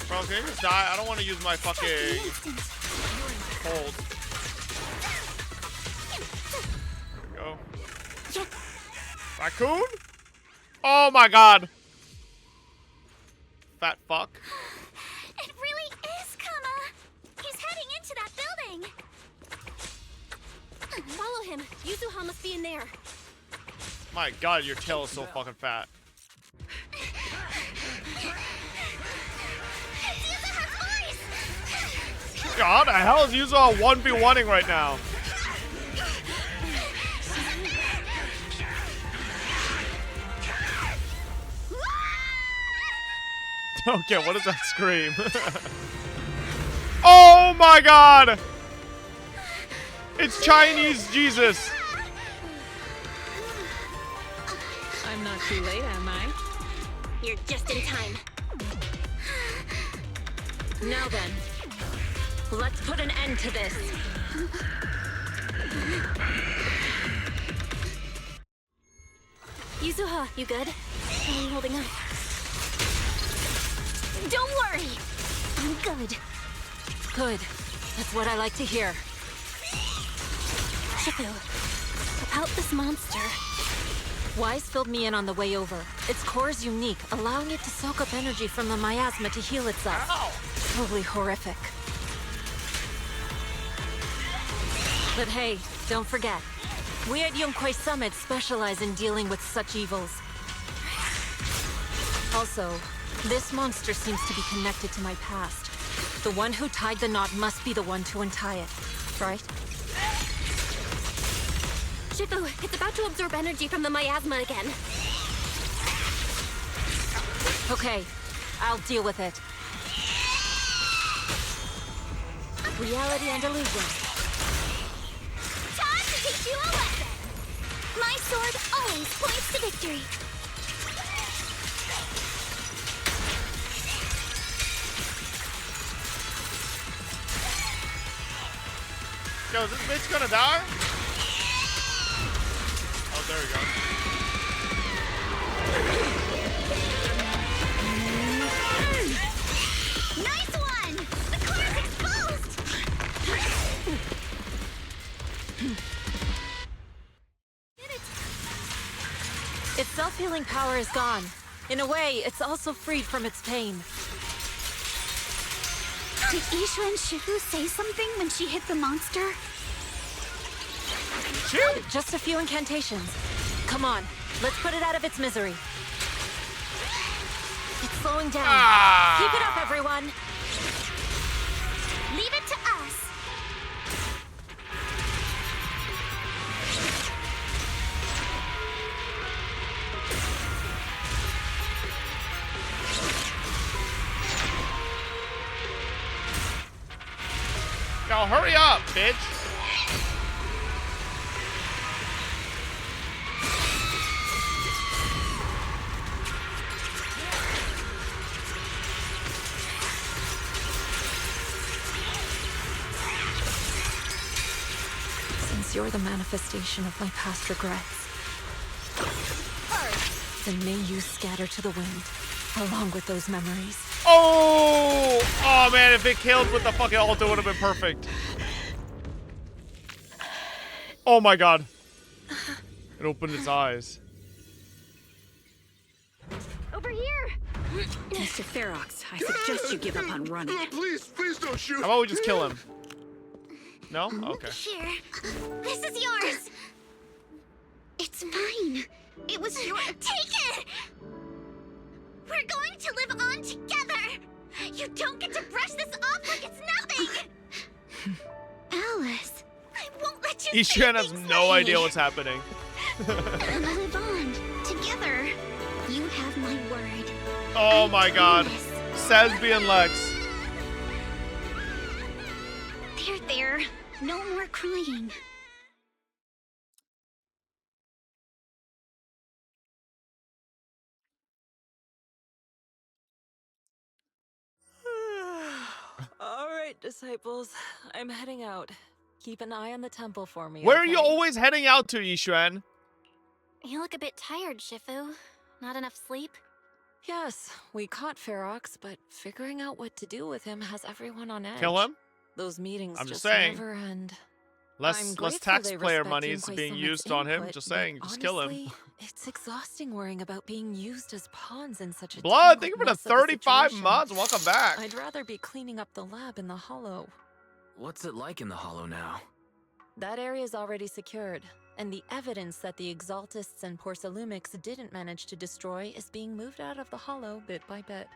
Bro, can you just die? I don't want to use my fucking hold. There we go. Raccoon? Oh my god. Fat fuck. It really is Kama. He's heading into that building. Follow him. Yuzuha must be in there. My god, your tail is so fucking fat. How the hell is Yuzuha 1v1ing right now? Okay, what does that scream? Oh my god! It's Chinese Jesus! I'm not too late, am I? You're just in time. Now then, let's put an end to this. Yuzuha, you good? How are you holding up? Don't worry. I'm good. Good. That's what I like to hear. Shifu, about this monster. Wise filled me in on the way over. Its core is unique, allowing it to soak up energy from the miasma to heal itself. Ow. Totally horrific. But hey, don't forget. We at Yongkoi Summit specialize in dealing with such evils. Also, this monster seems to be connected to my past. The one who tied the knot must be the one to untie it, right? Shifu, it's about to absorb energy from the miasma again. Okay, I'll deal with it. Reality and illusion. Time to teach you a lesson. My sword always points to victory. Yo, is this bitch gonna die? Oh, there we go. Nice one! The core is exposed! Its self-healing power is gone. In a way, it's also freed from its pain. Did Isha and Shifu say something when she hit the monster? Just a few incantations. Come on, let's put it out of its misery. It's slowing down. Keep it up, everyone. Leave it to us. Yo, hurry up, bitch. Since you're the manifestation of my past regrets, then may you scatter to the wind, along with those memories. Oh! Oh man, if it killed with the fucking ult, it would have been perfect. Oh my god. It opened its eyes. Over here! Mr. Ferox, I suggest you give up on running. Please don't shoot. How about we just kill him? No? Okay. Here. This is yours. It's mine. It was your. Take it! We're going to live on together. You don't get to brush this off like it's nothing. Alice, I won't let you. Ishan has no idea what's happening. Live on together. You Oh my god. Sesby and Lex. There. No more crying. All right, disciples. I'm heading out. Keep an eye on the temple for me. Where are you always heading out to, Yishuan? You look a bit tired, Shifu. Not enough sleep? Yes, we caught Ferox, but figuring out what to do with him has everyone on edge. Kill him? Those meetings I'm just just saying. never end. Less taxpayer money is being used on him. Just saying, just kill him. Honestly, it's exhausting worrying about being used as pawns in such a Blood, thank you for the tangled mess of a 35 situation. months. Welcome back. I'd rather be cleaning up the lab in the Hollow. What's it like in the Hollow now? That area's already secured, and the evidence that the Exaltists and Porcelumics didn't manage to destroy is being moved out of the Hollow bit by bit.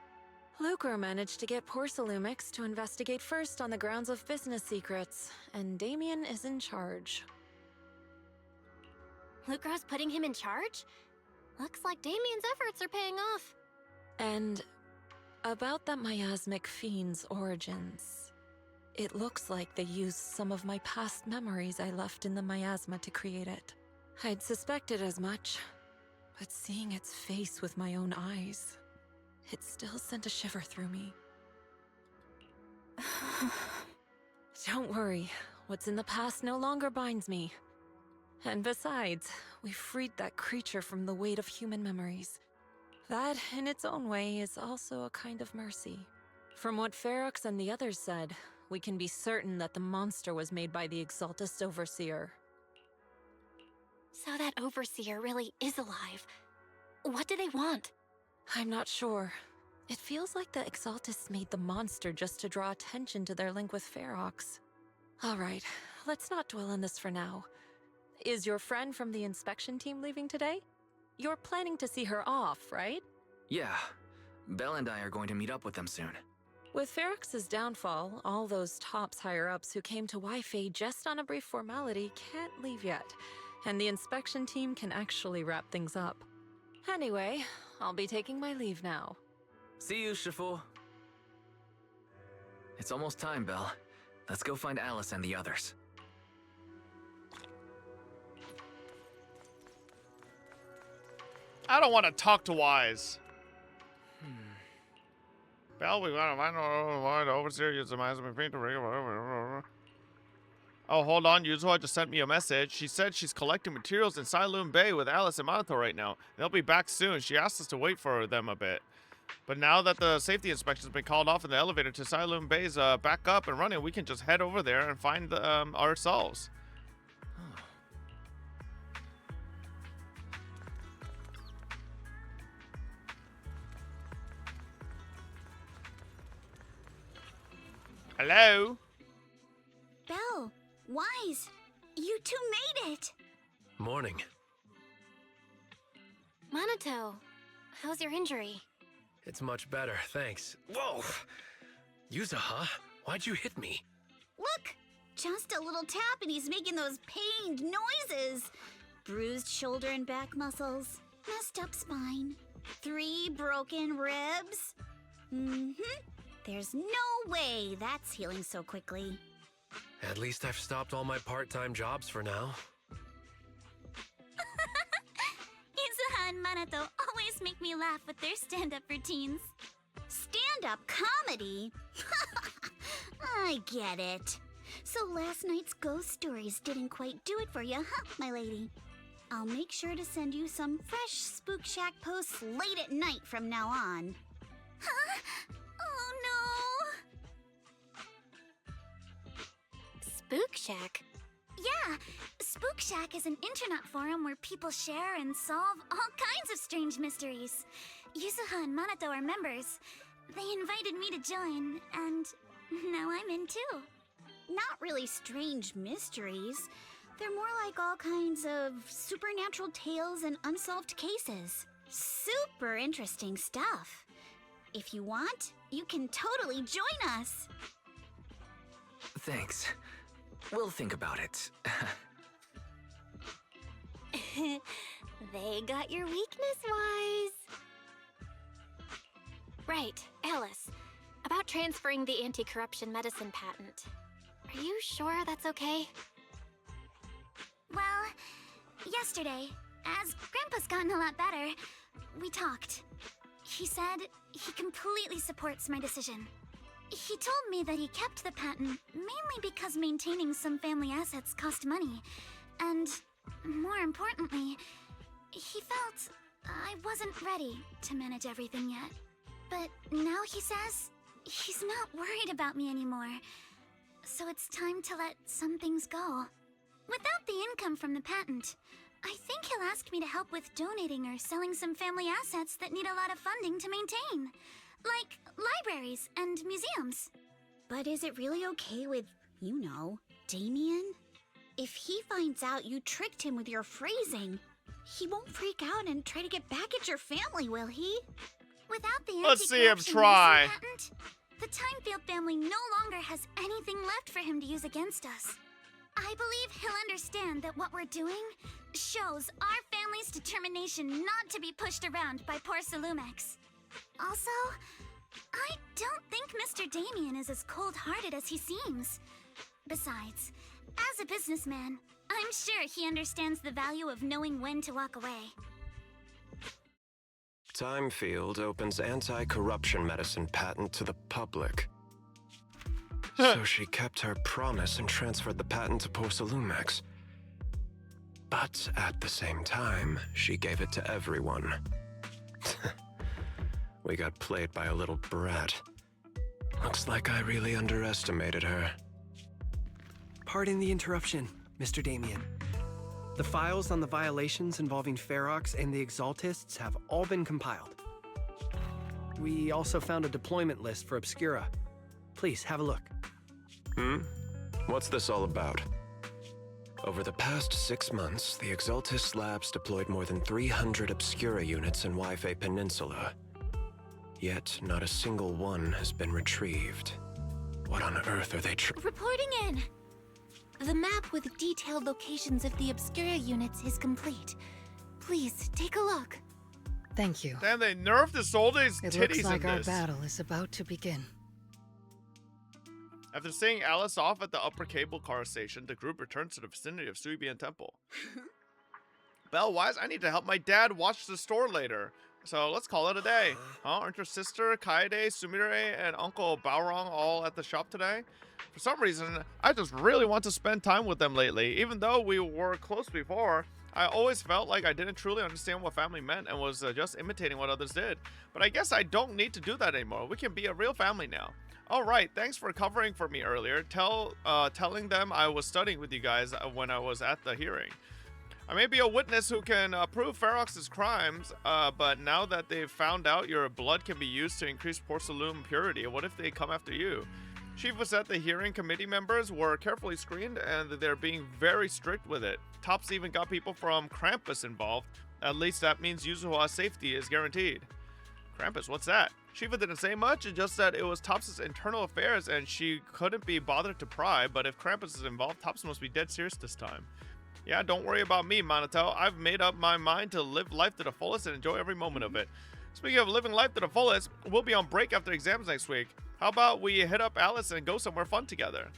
Lucre managed to get Porcelumics to investigate first on the grounds of business secrets, and Damien is in charge. Lucro's putting him in charge? Looks like Damien's efforts are paying off. And about that miasmic fiend's origins, it looks like they used some of my past memories I left in the miasma to create it. I'd suspected as much, but seeing its face with my own eyes, it still sent a shiver through me. Don't worry, what's in the past no longer binds me. And besides, we freed that creature from the weight of human memories. That, in its own way, is also a kind of mercy. From what Ferox and the others said, we can be certain that the monster was made by the Exaltist Overseer. So that Overseer really is alive. What do they want? I'm not sure. It feels like the Exaltists made the monster just to draw attention to their link with Ferox. Alright, let's not dwell on this for now. Is your friend from the inspection team leaving today? You're planning to see her off, right? Yeah. Belle and I are going to meet up with them soon. With Ferox's downfall, all those tops higher-ups who came to Wi-Fi just on a brief formality can't leave yet, and the inspection team can actually wrap things up. Anyway, I'll be taking my leave now. See you, Shifu. It's almost time, Belle. Let's go find Alice and the others. I don't want to talk to Wise. Belle, we want to find out the Overseer uses the miasmic fiend to regular. Oh, hold on. Yuzuha just sent me a message. She said she's collecting materials in Siloon Bay with Alice and Minato right now. They'll be back soon. She asked us to wait for them a bit. But now that the safety inspection's been called off and the elevator to Siloon Bay's back up and running, we can just head over there and find ourselves. Hello? Belle, Wise, you two made it! Morning. Minato, how's your injury? It's much better, thanks. Whoa! Yuzuha, why'd you hit me? Look! Just a little tap and he's making those pained noises. Bruised shoulder and back muscles. Messed up spine. 3 broken ribs. There's no way that's healing so quickly. At least I've stopped all my part-time jobs for now. Yuzuha and Minato always make me laugh with their stand-up routines. Stand-up comedy? I get it. So last night's ghost stories didn't quite do it for you, huh, my lady? I'll make sure to send you some fresh Spook Shack posts late at night from now on. Huh? Oh no! Spook Shack? Yeah, Spook Shack is an internet forum where people share and solve all kinds of strange mysteries. Yuzuha and Minato are members. They invited me to join, and now I'm in too. Not really strange mysteries. They're more like all kinds of supernatural tales and unsolved cases. Super interesting stuff. If you want, you can totally join us. Thanks. We'll think about it. They got your weakness, Wise. Right, Alice. About transferring the anti-corruption medicine patent. Are you sure that's okay? Well, yesterday, as Grandpa's gotten a lot better, we talked. He said he completely supports my decision. He told me that he kept the patent mainly because maintaining some family assets cost money. And, more importantly, he felt I wasn't ready to manage everything yet. But now he says he's not worried about me anymore. So it's time to let some things go. Without the income from the patent, I think he'll ask me to help with donating or selling some family assets that need a lot of funding to maintain. Like libraries and museums. But is it really okay with, you know, Damien? If he finds out you tricked him with your phrasing, he won't freak out and try to get back at your family, will he? Without the Let's see him anti-corruption try. medicine patent, the Timefield family no longer has anything left for him to use against us. I believe he'll understand that what we're doing shows our family's determination not to be pushed around by poor Salumex. Also, I don't think Mr. Damien is as cold-hearted as he seems. Besides, as a businessman, I'm sure he understands the value of knowing when to walk away. Timefield opens anti-corruption medicine patent to the public. So she kept her promise and transferred the patent to Porcelumex. But at the same time, she gave it to everyone. We got played by a little brat. Looks like I really underestimated her. Pardon the interruption, Mr. Damien. The files on the violations involving Ferox and the Exaltists have all been compiled. We also found a deployment list for Obscura. Please, have a look. What's this all about? Over the past 6 months, the Exaltist Labs deployed more than 300 Obscura units in Wi-Fi Peninsula. Yet, not a single one has been retrieved. What on earth are they Reporting in! The map with detailed locations of the Obscura units is complete. Please, take a look. Thank you. Damn, they nerfed Isolde's titties It looks like in our this. battle is about to begin. After seeing Alice off at the upper cable car station, the group returns to the vicinity of Suibian Temple. Belle, wise, I need to help my dad watch the store later. So let's call it a day. Huh? Aren't your sister, Kaede, Sumire, and Uncle Baorong all at the shop today? For some reason, I just really want to spend time with them lately. Even though we were close before, I always felt like I didn't truly understand what family meant and was just imitating what others did. But I guess I don't need to do that anymore. We can be a real family now. All right, thanks for covering for me earlier. Telling them I was studying with you guys when I was at the hearing. I may be a witness who can prove Ferox's crimes, but now that they've found out your blood can be used to increase porcelain purity, what if they come after you? Shiva said the hearing committee members were carefully screened and they're being very strict with it. Tops even got people from Krampus involved. At least that means Yuzuha's safety is guaranteed. Krampus, what's that? Shiva didn't say much, it just said it was Tops' internal affairs and she couldn't be bothered to pry, but if Krampus is involved, Tops must be dead serious this time. Yeah, don't worry about me, Minato. I've made up my mind to live life to the fullest and enjoy every moment of it. Speaking of living life to the fullest, we'll be on break after exams next week. How about we hit up Alice and go somewhere fun together?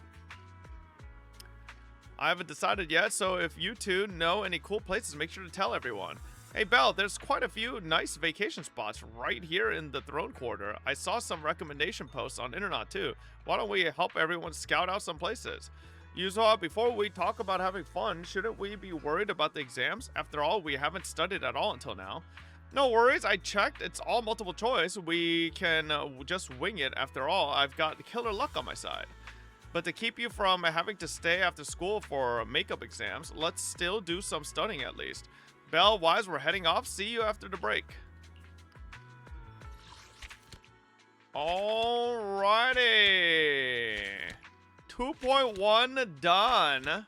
I haven't decided yet, so if you two know any cool places, make sure to tell everyone. Hey Belle, there's quite a few nice vacation spots right here in the Throne Quarter. I saw some recommendation posts on internet too. Why don't we help everyone scout out some places? Yuzuha, before we talk about having fun, shouldn't we be worried about the exams? After all, we haven't studied at all until now. No worries, I checked. It's all multiple choice. We can just wing it. After all, I've got killer luck on my side. But to keep you from having to stay after school for makeup exams, let's still do some studying at least. Belle, Wise, we're heading off. See you after the break. Alrighty. 2.1 done.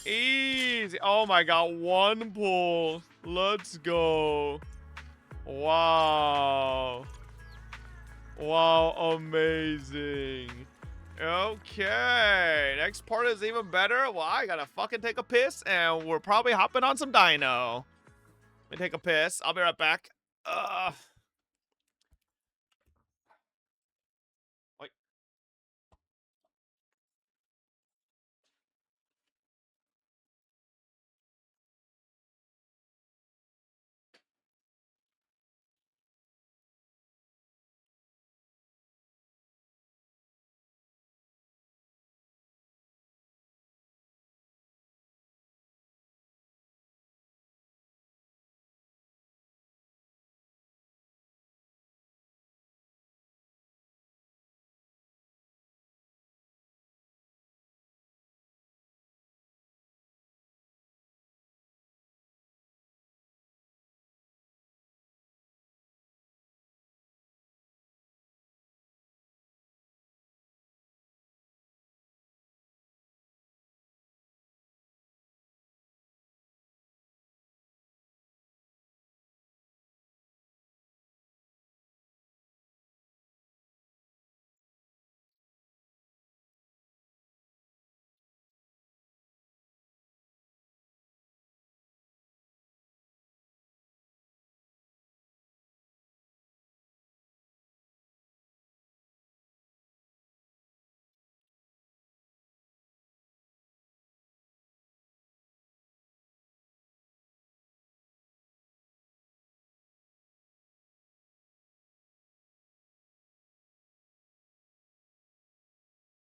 Easy. Oh my god, one pull. Let's go. Wow. Wow, amazing. Okay, next part is even better. Well, I gotta fucking take a piss, and we're probably hopping on some dino. Let me take a piss. I'll be right back.